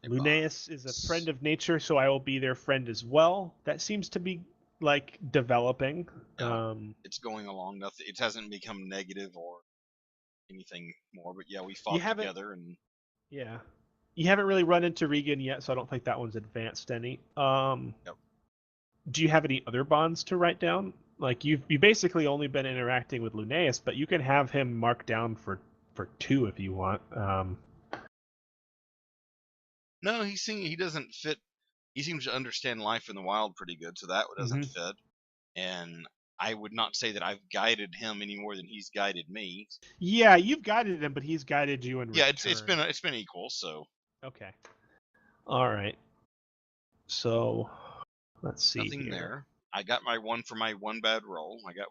S7: Hey,
S1: Lunaeus is a friend of nature, so I will be their friend as well. That seems to be like developing.
S7: Yeah, it's going along. Nothing. It hasn't become negative or anything more. But yeah, we fought together, and
S1: yeah, you haven't really run into Regan yet, so I don't think that one's advanced any.
S7: Yep.
S1: Do you have any other bonds to write down? Like you've basically only been interacting with Lunaeus, but you can have him marked down for 2 if you want.
S7: No, he doesn't fit. He seems to understand life in the wild pretty good, so that doesn't fit. And I would not say that I've guided him any more than he's guided me.
S1: Yeah, you've guided him, but he's guided you in return.
S7: Yeah, it's been equal. So
S1: okay, all right. So let's see.
S7: Nothing
S1: here.
S7: there. I got my one for my one bad roll. I got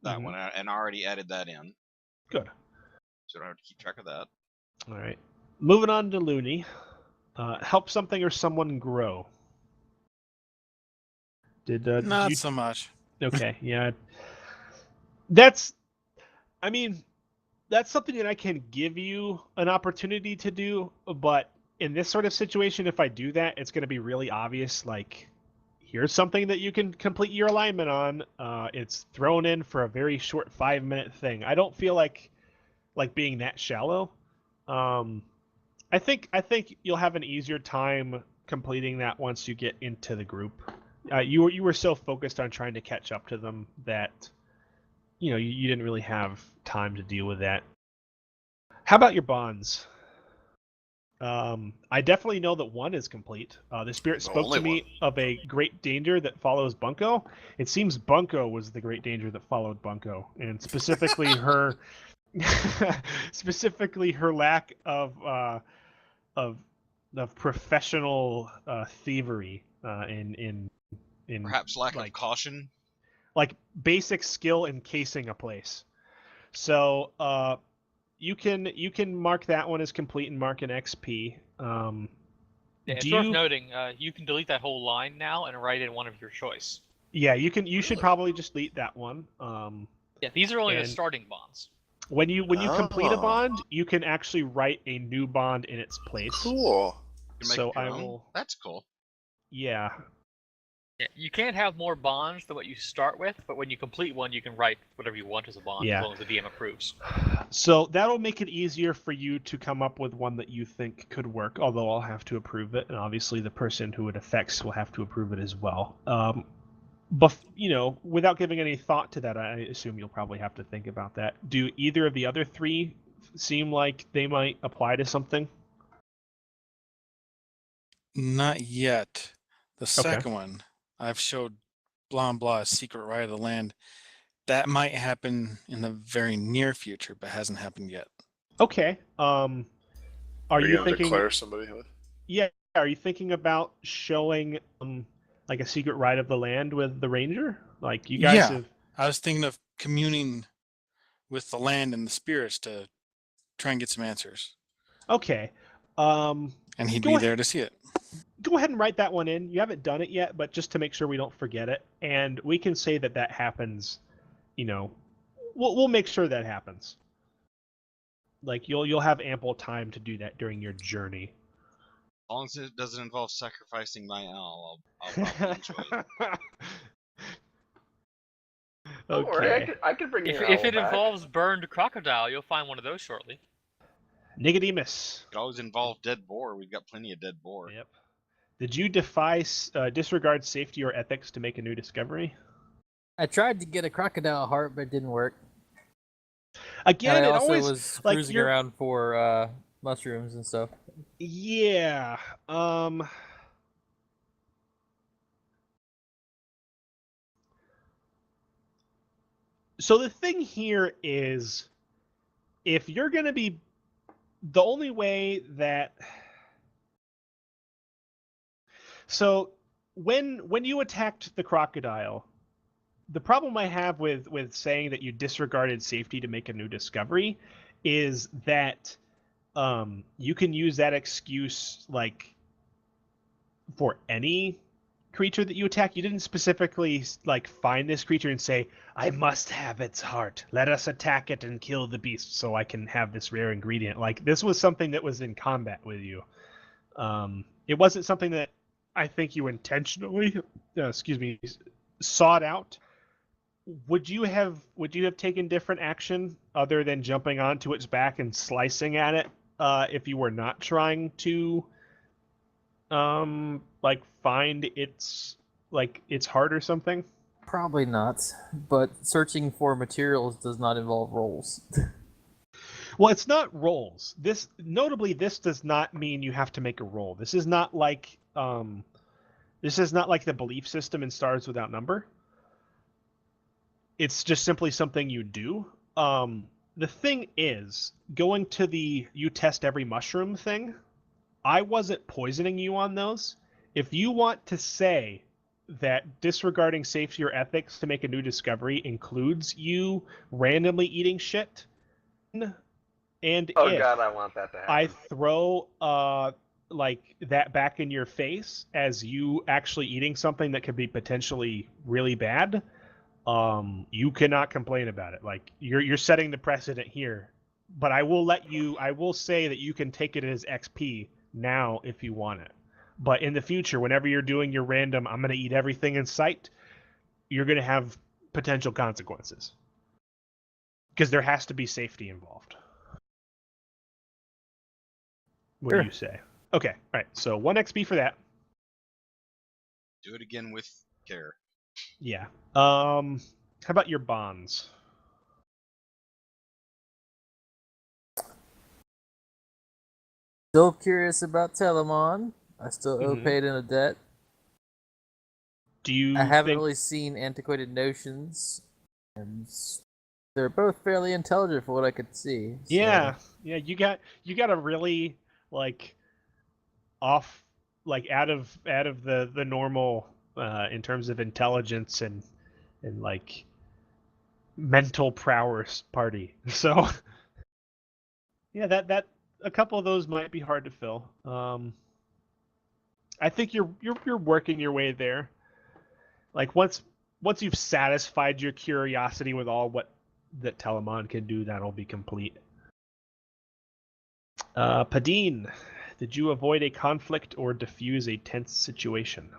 S7: that one, and I already added that in.
S1: Good.
S7: So I don't have to keep track of that.
S1: All right. Moving on to Looney. Help something or someone grow.
S8: Not so much.
S1: Okay, yeah. That's something that I can give you an opportunity to do, but in this sort of situation, if I do that, it's going to be really obvious, like, here's something that you can complete your alignment on. It's thrown in for a very short 5-minute thing. I don't feel like being that shallow. I think you'll have an easier time completing that once you get into the group. You were so focused on trying to catch up to them that you didn't really have time to deal with that. How about your bonds? I definitely know that one is complete. The spirit spoke to me of a great danger that follows Bunko. It seems Bunko was the great danger that followed Bunko, and specifically her lack of professional thievery in
S7: perhaps lack of caution,
S1: like basic skill in casing a place. So you can mark that one as complete and mark an XP.
S4: It's worth noting you can delete that whole line now and write in one of your choice.
S1: Yeah, you can. You should probably just delete that one.
S4: Yeah, these are only the starting bonds.
S1: When you complete a bond, you can actually write a new bond in its place.
S2: Cool.
S1: So I will.
S7: That's cool.
S1: Yeah.
S4: Yeah, you can't have more bonds than what you start with, but when you complete one, you can write whatever you want as a bond, as long as the DM approves.
S1: So that'll make it easier for you to come up with one that you think could work, although I'll have to approve it, and obviously the person who it affects will have to approve it as well. But, without giving any thought to that, I assume you'll probably have to think about that. Do either of the other 3 seem like they might apply to something?
S8: Not yet. The second one, I've showed blah blah secret right of the land. That might happen in the very near future, but hasn't happened yet.
S1: Okay. Are you thinking
S2: declare somebody?
S1: Yeah. Are you thinking about showing like a secret right of the land with the ranger? Like you guys have.
S8: I was thinking of communing with the land and the spirits to try and get some answers.
S1: Okay.
S8: And he'd be there to see it.
S1: go ahead and write that one in. You haven't done it yet, but just to make sure we don't forget it, and we can say that happens. We'll make sure that happens. Like you'll have ample time to do that during your journey.
S7: As long as it doesn't involve sacrificing my owl, I'll probably enjoy it.
S5: Don't worry, I can bring your
S4: If
S5: owl
S4: it
S5: back.
S4: involves burned crocodile, you'll find one of those shortly.
S1: Nicodemus.
S7: It always involve dead boar. We've got plenty of dead boar.
S1: Yep. Did you disregard safety or ethics to make a new discovery?
S9: I tried to get a crocodile heart, but it didn't work.
S1: Again,
S9: And I
S1: it
S9: also
S1: always
S9: was
S1: like
S9: cruising around for mushrooms and stuff.
S1: Yeah. So the thing here is, if you're going to be, the only way that, so when you attacked the crocodile, the problem I have with saying that you disregarded safety to make a new discovery is that you can use that excuse like for any creature that you attack. You didn't specifically like find this creature and say, I must have its heart. Let us attack it and kill the beast so I can have this rare ingredient. Like, this was something that was in combat with you. It wasn't something that I think you intentionally, sought out. Would you have taken different action other than jumping onto its back and slicing at it if you were not trying to find its heart or something?
S9: Probably not, but searching for materials does not involve rolls.
S1: Well, it's not rolls. This does not mean you have to make a roll. This is not like the belief system in Stars Without Number. It's just simply something you do. The thing is, going to the you test every mushroom thing, I wasn't poisoning you on those. If you want to say that disregarding safety or ethics to make a new discovery includes you randomly eating shit, and
S5: God, I want that to happen.
S1: I throw that back in your face as you actually eating something that could be potentially really bad, you cannot complain about it. Like, you're setting the precedent here, but I will say that you can take it as XP now if you want it. But in the future, whenever you're doing your random, I'm going to eat everything in sight, you're going to have potential consequences. Because there has to be safety involved. What do you say? Okay, all right. So 1 XP for that.
S7: Do it again with care.
S1: Yeah. How about your bonds?
S9: Still curious about Telemon. I still owe Payton a debt. I haven't really seen Antiquated Notions, and they're both fairly intelligent for what I could see. So.
S1: Yeah. You got a really out of the normal in terms of intelligence and mental prowess party. So yeah, that a couple of those might be hard to fill. I think you're working your way there. Like once you've satisfied your curiosity with all that Telemon can do, that'll be complete. Padine, did you avoid a conflict or diffuse a tense situation?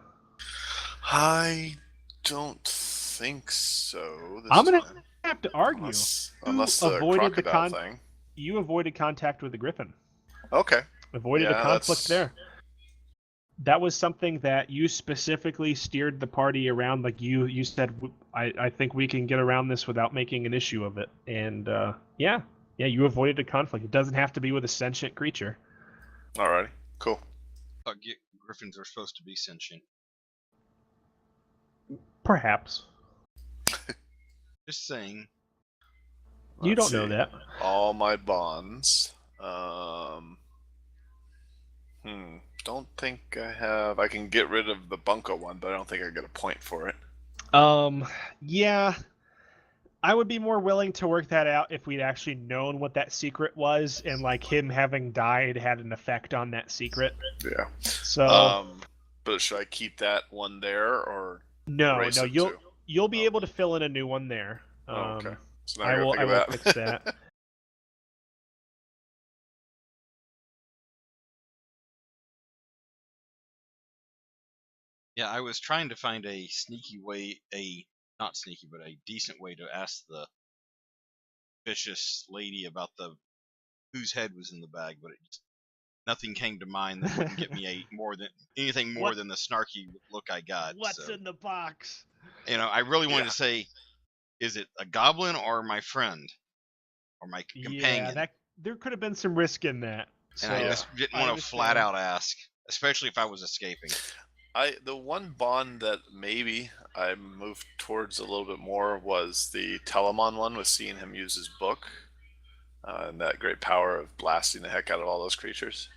S2: I don't think so.
S1: I'm gonna have to argue.
S2: Unless the crocodile thing.
S1: You avoided contact with the Griffin.
S2: Okay.
S1: Avoided a conflict there. That was something that you specifically steered the party around. Like you said, I think we can get around this without making an issue of it. And yeah, you avoided a conflict. It doesn't have to be with a sentient creature.
S2: Alrighty, cool.
S7: Griffins are supposed to be sentient.
S1: Perhaps.
S7: Just saying.
S1: You don't know that.
S2: All my bonds. Don't think I have. I can get rid of the Bunko one, but I don't think I get a point for it.
S1: Yeah. I would be more willing to work that out if we'd actually known what that secret was, and him having died had an effect on that secret.
S2: Yeah.
S1: So
S2: But should I keep that one there or
S1: No,
S2: erase
S1: no,
S2: it
S1: you'll
S2: too?
S1: you'll be able to fill in a new one there.
S2: Oh, okay. So now
S1: I
S2: I gotta
S1: will
S2: think
S1: I
S2: of
S1: will
S2: that.
S1: fix that.
S7: Yeah, I was trying to find a sneaky way, not sneaky, but a decent way to ask the vicious lady about whose head was in the bag, but nothing came to mind that wouldn't get me anything more than the snarky look I got.
S1: What's
S7: so,
S1: in the box?
S7: I really wanted to say, is it a goblin or my friend or my companion?
S1: Yeah, there could have been some risk in that.
S7: And I just didn't want to flat out ask, especially if I was escaping.
S2: The one bond that maybe I moved towards a little bit more was the Telemon one, with seeing him use his book and that great power of blasting the heck out of all those creatures.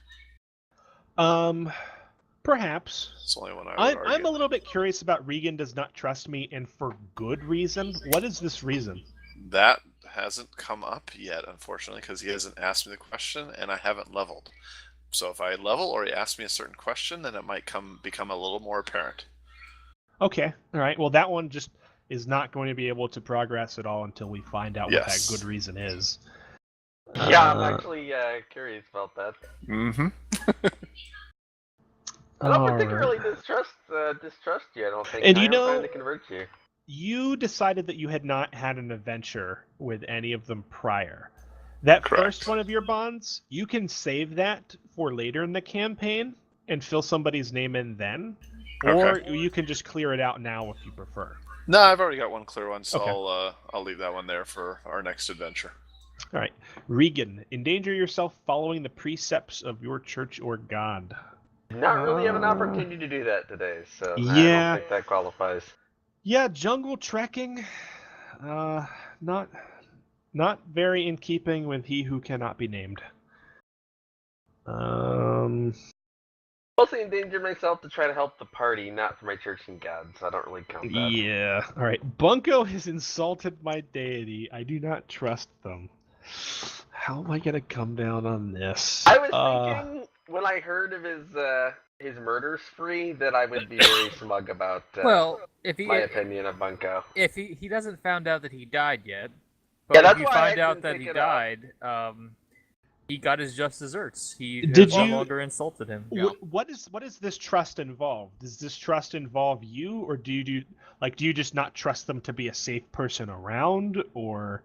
S1: Perhaps.
S2: It's the only one I would argue.
S1: I'm a little bit curious about Regan does not trust me, and for good reason. What is this reason?
S2: That hasn't come up yet, unfortunately, because he hasn't asked me the question, and I haven't leveled. So if I level or he asks me a certain question, then it might become a little more apparent.
S1: Okay, all right. Well, that one just is not going to be able to progress at all until we find out what that good reason is.
S5: Yeah, I'm actually curious about that.
S2: Mm-hmm.
S5: I don't particularly distrust you. I don't think.
S1: And
S5: I
S1: you
S5: am
S1: know,
S5: trying to convert you.
S1: You decided that you had not had an adventure with any of them prior. That first one of your bonds, you can save that for later in the campaign and fill somebody's name in then, or you can just clear it out now if you prefer.
S2: No, I've already got one clear one, so I'll leave that one there for our next adventure.
S1: All right, Regan, endanger yourself following the precepts of your church or god.
S5: Not really have an opportunity to do that today, so I
S1: Yeah.
S5: don't think that qualifies.
S1: Yeah, jungle trekking, not very in keeping with he who cannot be named.
S5: Mostly endanger myself to try to help the party, not for my church and god, so I don't really count that.
S1: Yeah. All right. Bunko has insulted my deity. I do not trust them. How am I gonna come down on this?
S5: I was thinking when I heard of his murder spree that I would be very smug about my opinion of Bunko.
S9: If he doesn't found out that he died yet, but if you find out that he died, he got his just desserts. He no longer insulted him.
S1: What is this trust involved? Does this trust involve you, or do you just not trust them to be a safe person around, or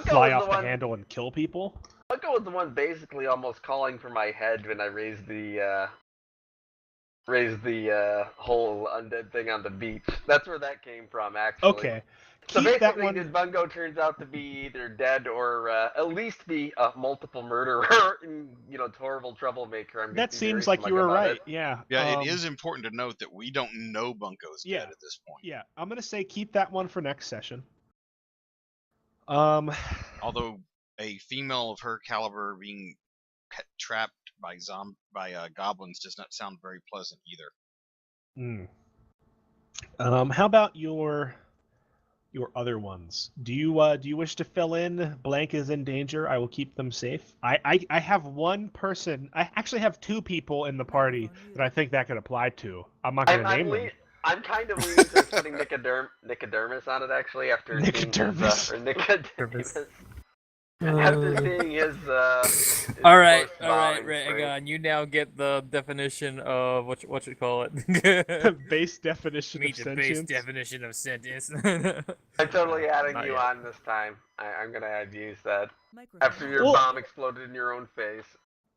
S1: fly off the handle and kill people?
S5: Bunko was the one basically almost calling for my head when I raised the whole undead thing on the beach. That's where that came from, actually.
S1: Okay.
S5: So basically, Bungo turns out to be either dead or at least be a multiple murderer and horrible troublemaker.
S1: That seems like you were right. Yeah.
S7: Yeah, it is important to note that we don't know Bunko's dead at this point.
S1: Yeah, I'm gonna say keep that one for next session.
S7: Although a female of her caliber being trapped by goblins does not sound very pleasant either.
S1: How about your other ones? Do you wish to fill in? Blank is in danger. I will keep them safe. I have one person. I actually have two people in the party that I think that could apply to. I'm not going to name them.
S5: I'm kind of leaning towards putting Nicodermus on it, actually after
S1: Nicodermus.
S5: After seeing his
S9: all right, Raygon, you now get the definition of what you call it.
S1: Base definition of
S9: sentience. Base definition of sentience.
S5: I'm totally adding you on this time. I'm gonna add use that after your bomb exploded in your own face.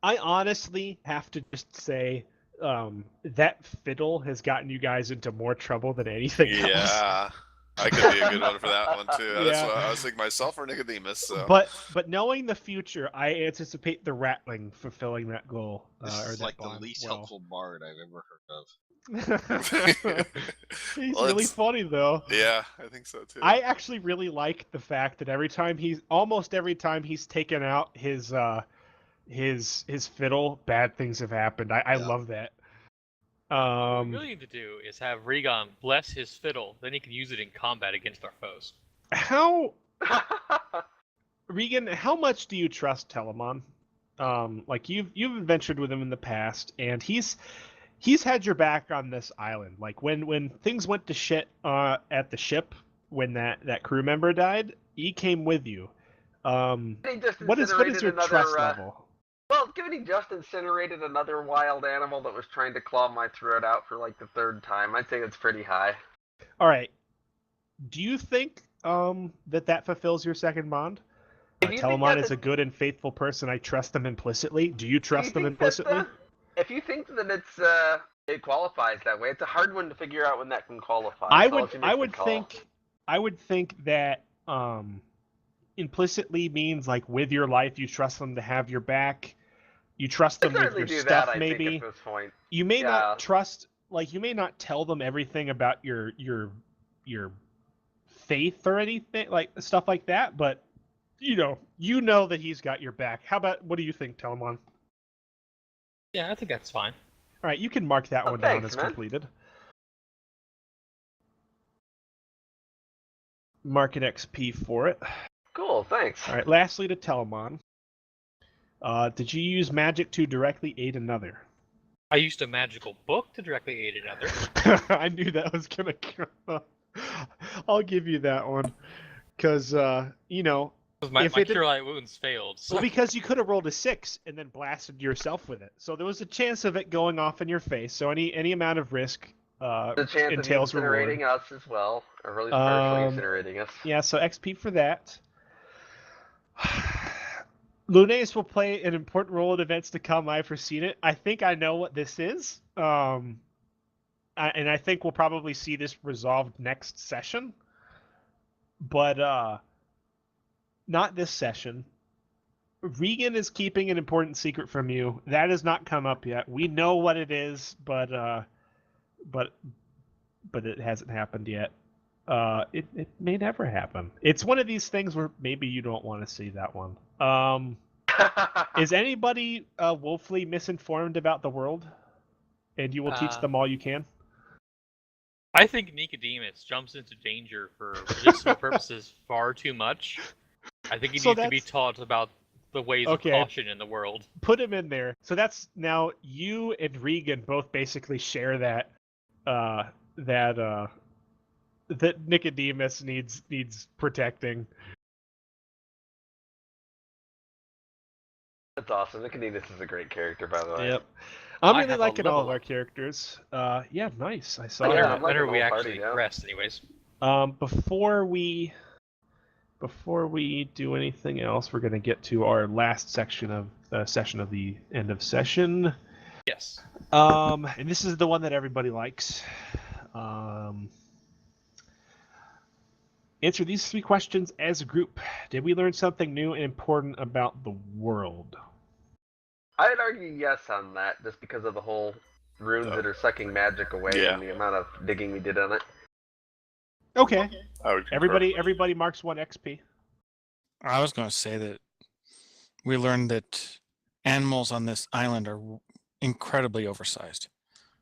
S1: I honestly have to just say that fiddle has gotten you guys into more trouble than anything else.
S2: Yeah. I could be a good one for that one too. That's what I was thinking myself or Nicodemus. So.
S1: But knowing the future, I anticipate the Ratling fulfilling that goal.
S7: This is like the least helpful bard I've ever heard
S1: of. He's really funny though.
S2: Yeah, I think so too.
S1: I actually really like the fact that almost every time he's taken out his fiddle, bad things have happened. I love that.
S4: What we really need to do is have Regan bless his fiddle, then he can use it in combat against our foes.
S1: Regan, how much do you trust Telemon? You've adventured with him in the past, and he's he's had your back on this island. Like when things went to shit at the ship when that crew member died, he came with you. What is your trust level?
S5: Well, given he just incinerated another wild animal that was trying to claw my throat out for like the 3rd time, I'd say it's pretty high.
S1: All right. Do you think that fulfills your second bond? Telemon is a good and faithful person. I trust him implicitly. Do you trust him implicitly?
S5: If you think that it qualifies that way, it's a hard one to figure out when that can qualify.
S1: I would think that implicitly means like with your life, you trust them to have your back. You trust them with your stuff, maybe.
S5: At this point.
S1: You may not trust, like you may not tell them everything about your faith or anything like stuff like that, but you know that he's got your back. What do you think, Telemon?
S4: Yeah, I think that's fine.
S1: All right, you can mark that one down as completed. Mark an XP for it.
S5: Cool, thanks.
S1: All right, lastly to Telemon. Did you use magic to directly aid another?
S4: I used a magical book to directly aid another.
S1: I knew that was gonna come up. I'll give you that one, because
S4: my Cure Light Wounds failed. So.
S1: Well, because you could have rolled a 6 and then blasted yourself with it, so there was a chance of it going off in your face. So any amount of risk
S5: the chance
S1: entails
S5: of incinerating
S1: reward.
S5: us as well, or at least partially incinerating us.
S1: Yeah, so XP for that. Lunes will play an important role in events to come. I've foreseen it. I think I know what this is. And I think we'll probably see this resolved next session. But not this session. Regan is keeping an important secret from you. That has not come up yet. We know what it is, but it hasn't happened yet. It may never happen. It's one of these things where maybe you don't want to see that one. Is anybody woefully misinformed about the world? And you will teach them all you can?
S4: I think Nicodemus jumps into danger for medicinal purposes far too much. I think he needs to be taught about the ways of caution in the world.
S1: Put him in there. So that's now you and Regan both basically share that Nicodemus needs protecting.
S5: That's awesome. Nicodemus is a great character, by the way.
S1: Yep. I'm really liking all of our characters. Yeah, nice. I saw that.
S4: Better we actually rest, anyways.
S1: Before we do anything else, we're going to get to our last section of the end of session.
S4: Yes.
S1: And this is the one that everybody likes. Answer these 3 questions as a group. Did we learn something new and important about the world?
S5: I'd argue yes on that, just because of the whole runes that are sucking magic away and the amount of digging we did on it.
S1: Okay. Everybody marks 1 XP.
S8: I was going to say that we learned that animals on this island are incredibly oversized.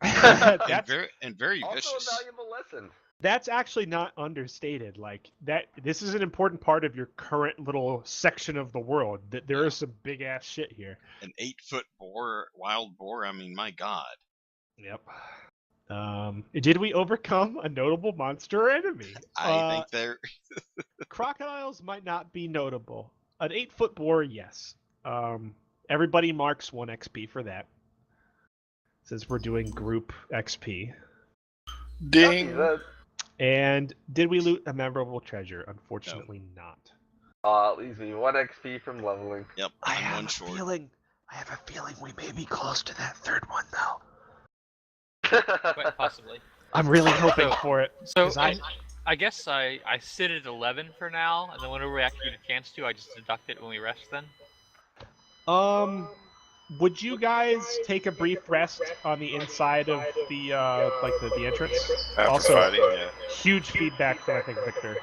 S7: and very vicious.
S5: Also a valuable lesson.
S1: That's actually not understated. Like that, this is an important part of your current little section of the world. That there is some big ass shit here.
S7: An 8-foot boar, wild boar. I mean, my God.
S1: Yep. Did we overcome a notable monster or enemy?
S7: I think they're
S1: crocodiles might not be notable. An 8-foot boar, yes. Everybody marks 1 XP for that. Since we're doing group XP.
S2: Ding.
S1: And did we loot a memorable treasure? Unfortunately, not.
S5: It leaves me 1 XP from leveling.
S7: Yep,
S1: I have a feeling we may be close to that 3rd one, though.
S4: Quite possibly.
S1: I'm really hoping for it.
S4: So I guess I sit at 11 for now, and then whenever we actually get a chance to, I just deduct it when we rest. Then.
S1: Would you guys take a brief rest on the inside of the the entrance?
S2: After fighting, yeah.
S1: Huge feedback from I think Victor.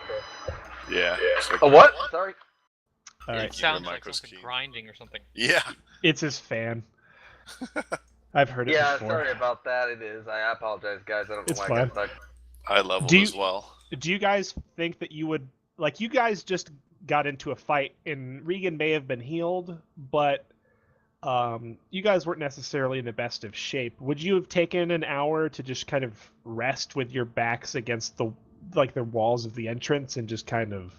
S2: Yeah.
S5: A what? Sorry.
S1: All right.
S4: It sounds like something grinding or something.
S2: Yeah.
S1: It's his fan. I've heard it before.
S5: Yeah, sorry about that. It is. I apologize, guys. I don't know why I got stuck.
S2: I leveled as well.
S1: Do you guys think that you would you guys just got into a fight and Regan may have been healed, but you guys weren't necessarily in the best of shape. Would you have taken an hour to just kind of rest with your backs against the walls of the entrance and just kind of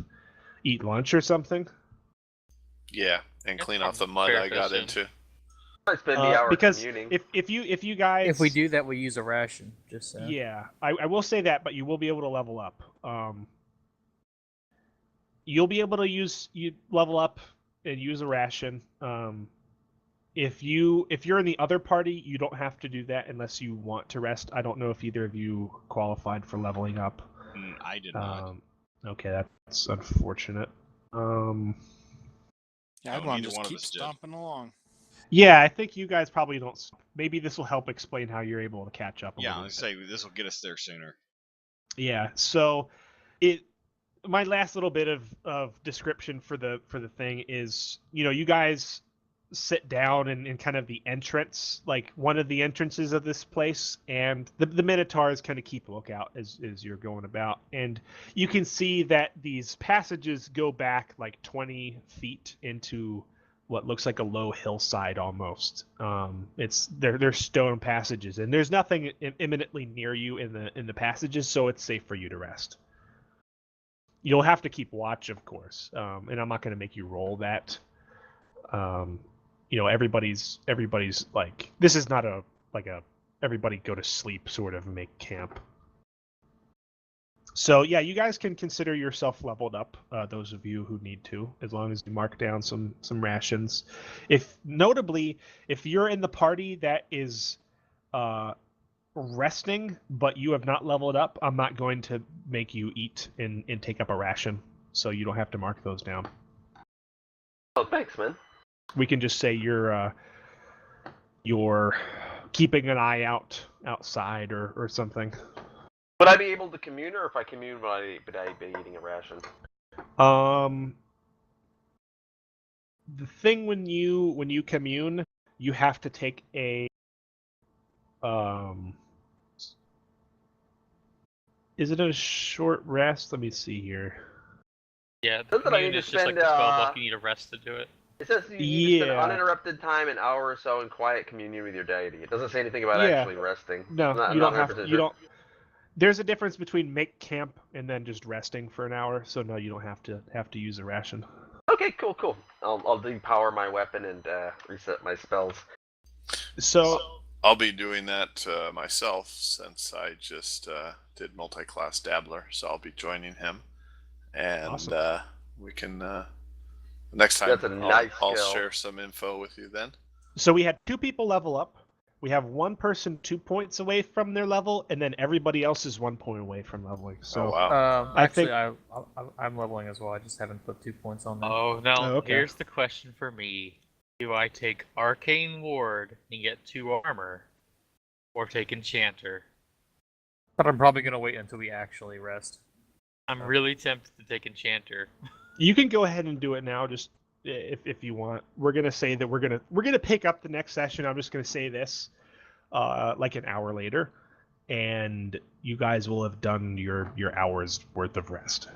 S1: eat lunch or something?
S2: Yeah, and
S4: That's
S2: clean off the
S4: probably
S2: mud
S4: fair
S2: I
S4: to
S2: got
S4: assume.
S2: into.
S5: I spend the hour
S1: Because
S5: communing.
S1: if you guys,
S9: If we do that, we use a ration. Just so.
S1: yeah, I will say that, but you will be able to level up. You'll be able to level up and use a ration. If you're in the other party, you don't have to do that unless you want to rest. I don't know if either of you qualified for leveling up.
S7: I did not.
S1: Okay, that's unfortunate.
S8: Yeah, I'd
S7: No,
S8: want
S7: neither
S8: to just
S7: one of
S8: keep
S7: us did.
S8: stomping along.
S1: Yeah, I think you guys probably don't. Maybe this will help explain how you're able to catch up.
S7: Yeah, I'd say this will get us there sooner.
S1: Yeah. So, my last little bit of description for the thing is, you guys sit down in kind of the entrance, like one of the entrances of this place, and the Minotaurs kind of keep a lookout as you're going about, and you can see that these passages go back like 20 feet into what looks like a low hillside almost. They're stone passages, and there's nothing imminently near you in the passages, so it's safe for you to rest. You'll have to keep watch, of course, and I'm not going to make you roll that. Everybody's like, this is not a everybody go to sleep sort of make camp. So yeah, you guys can consider yourself leveled up, those of you who need to, as long as you mark down some rations. Notably, if you're in the party that is resting, but you have not leveled up, I'm not going to make you eat and take up a ration, so you don't have to mark those down.
S5: Oh, thanks, man.
S1: We can just say you're keeping an eye outside or something.
S5: Would I be able to commune, or if I commune, would I be eating a ration?
S1: The thing when you commune, you have to take a is it a short rest? Let me see here.
S4: Yeah,
S5: Says that I
S4: commune
S5: need to
S4: is just like
S5: spend,
S4: the spell book. You need a rest to do it.
S5: It says you need to spend
S1: Yeah.
S5: uninterrupted time, an hour or so, in quiet communion with your deity. It doesn't say anything about
S1: Yeah.
S5: actually resting.
S1: No,
S5: I'm
S1: you
S5: not
S1: don't have
S5: 100%
S1: to. You
S5: sure.
S1: don't. There's a difference between make camp and then just resting for an hour. So no, you don't have to use a ration.
S5: Okay, cool. I'll depower my weapon and reset my spells.
S1: So
S2: I'll be doing that myself, since I just did multi-class Dabbler, so I'll be joining him, and
S1: awesome.
S2: we can next time
S5: That's a nice
S2: I'll
S5: skill.
S2: share some info with you then.
S1: So we had 2 people level up. We have 1 person 2 points away from their level, and then everybody else is 1 point away from leveling. So
S2: Oh wow.
S9: Actually, I'm leveling as well. I just haven't put 2 points on there.
S4: Oh, now
S1: okay.
S4: Here's the question for me. Do I take Arcane Ward and get 2 armor? Or take Enchanter?
S9: But I'm probably gonna wait until we actually rest.
S4: I'm really tempted to take Enchanter.
S1: You can go ahead and do it now, just if you want. We're gonna say that we're gonna pick up the next session. I'm just gonna say this, like an hour later, and you guys will have done your hour's worth of rest.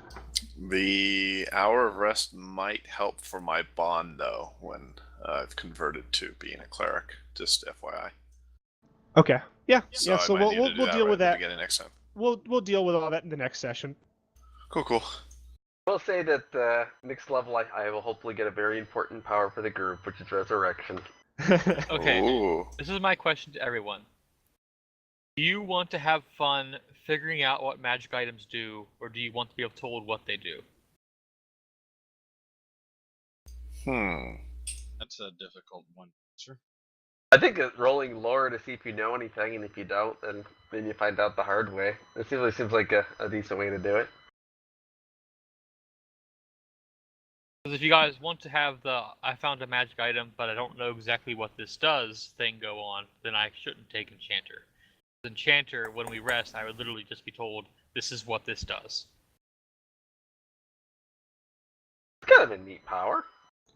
S2: The hour of rest might help for my bond, though, when I've converted to being a cleric. Just FYI.
S1: Okay. Yeah.
S2: So
S1: yeah. So we'll deal with that.
S2: Beginning next time.
S1: We'll deal with all that in the next session.
S2: Cool.
S5: I will say that next level I will hopefully get a very important power for the group, which is Resurrection.
S4: Okay,
S2: Ooh.
S4: this is my question to everyone. Do you want to have fun figuring out what magic items do, or do you want to be told what they do?
S7: That's a difficult one. Sure.
S5: I think that rolling lore to see if you know anything, and if you don't, then you find out the hard way. It seems like a decent way to do it.
S4: Because if you guys want to have the I found a magic item, but I don't know exactly what this does thing go on, then I shouldn't take Enchanter. Enchanter, when we rest, I would literally just be told, this is what this does.
S5: It's kind of a neat power.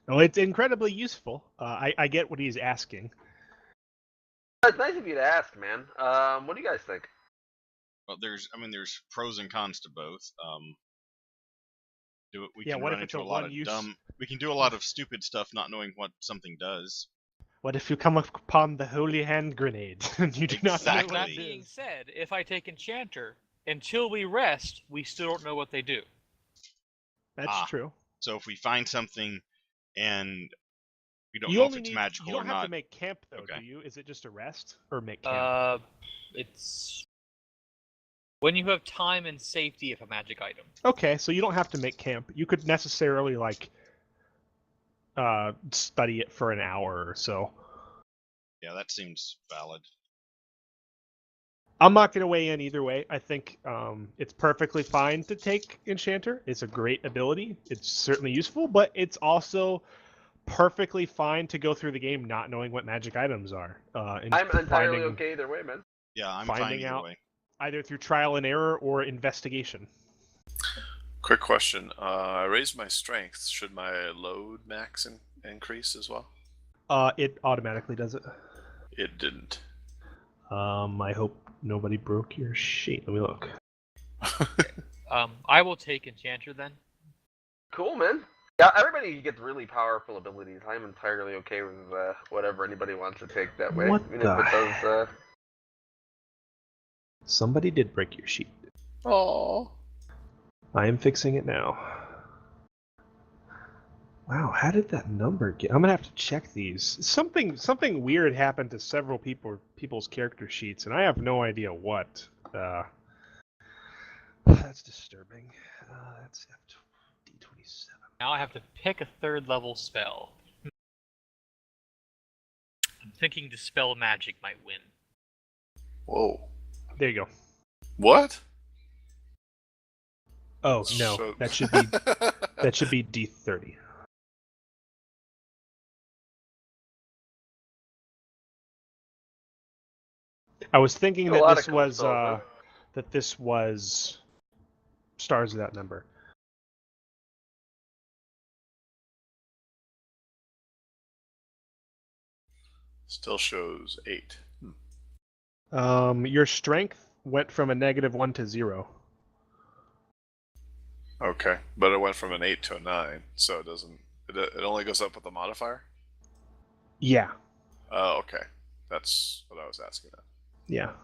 S1: Well, it's incredibly useful. I get what he's asking.
S5: It's nice of you to ask, man. What do you guys think?
S7: Well, there's pros and cons to both.
S1: What if it's a one-use?
S7: We can do a lot of stupid stuff not knowing what something does.
S1: What if you come upon the holy hand grenade and you do not know
S7: Exactly.
S1: what
S4: That
S1: it
S4: being
S1: is?
S4: said, if I take Enchanter, until we rest, we still don't know what they do.
S1: That's
S7: Ah.
S1: true.
S7: So if we find something and we don't
S1: You
S7: know if
S1: only
S7: it's
S1: need.
S7: magical
S1: You don't
S7: or
S1: have
S7: not,
S1: to make camp though,
S7: Okay.
S1: do you? Is it just a rest or make camp?
S4: It's when you have time and safety of a magic item.
S1: Okay, so you don't have to make camp. You could necessarily like study it for an hour or so.
S7: yeah, that seems valid.
S1: I'm not going to weigh in either way. I think it's perfectly fine to take Enchanter. It's a great ability. It's certainly useful, but it's also perfectly fine to go through the game not knowing what magic items are. And
S5: I'm entirely
S1: finding,
S5: okay either way, man.
S7: Yeah, I'm fine
S1: finding
S7: either
S1: out
S7: way.
S1: either through trial and error or investigation.
S2: Quick question. I raised my strength. Should my load max increase as well?
S1: It automatically does it.
S2: It didn't.
S1: I hope nobody broke your sheet. Let me look.
S4: I will take Enchanter then.
S5: Cool, man. Yeah, everybody gets really powerful abilities. I'm entirely okay with whatever anybody wants to take that way.
S1: What
S5: Even
S1: the
S5: if it does.
S1: Somebody did break your sheet.
S2: Oh.
S1: I am fixing it now. Wow, how did that number get? I'm gonna have to check these. Something weird happened to several people's character sheets, and I have no idea what. That's disturbing. That's D27.
S4: Now I have to pick a third level spell. I'm thinking Dispel Magic might win.
S2: Whoa.
S1: There you go.
S2: What?
S1: Oh no,
S2: So-
S1: that should be D30. I was thinking
S5: A
S1: that
S5: lot
S1: this
S5: of cool
S1: was
S5: spells,
S1: stars of that number.
S2: Still shows 8.
S1: Your strength went from a -1 to 0.
S2: Okay, but it went from an 8 to a 9, so it doesn't. It only goes up with the modifier.
S1: Yeah.
S2: Oh, okay. That's what I was asking.
S1: Yeah.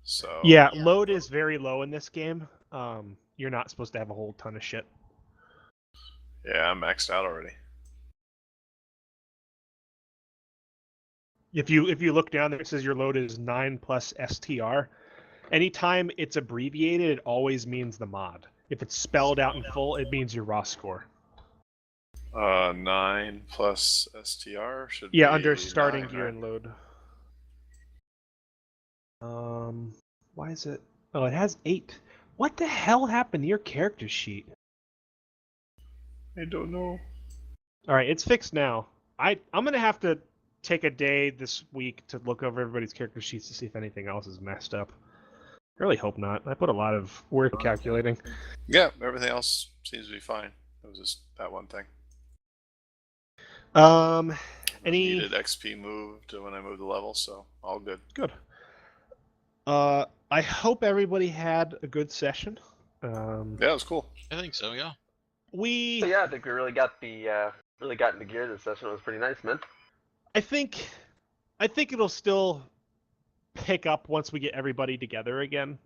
S2: So.
S1: Yeah, load is very low in this game. You're not supposed to have a whole ton of shit.
S2: Yeah, I'm maxed out already.
S1: If you look down there, it says your load is 9 plus STR. Anytime it's abbreviated, it always means the mod. If it's spelled out in full, it means your raw score.
S2: 9 plus STR should be.
S1: Yeah, under starting
S2: 9,
S1: gear
S2: right?
S1: and load. Why is it? Oh, it has 8. What the hell happened to your character sheet?
S2: I don't know.
S1: All right, it's fixed now. I'm gonna have to take a day this week to look over everybody's character sheets to see if anything else is messed up. I really hope not. I put a lot of work calculating.
S2: Yeah, everything else seems to be fine. It was just that one thing.
S1: Any
S2: Needed XP moved when I moved the level, so all good.
S1: good. I hope everybody had a good session.
S2: Yeah, it was cool.
S7: I think so, yeah.
S5: So yeah, I think we really got into gear this session. It was pretty nice, man.
S1: I think it'll still pick up once we get everybody together again.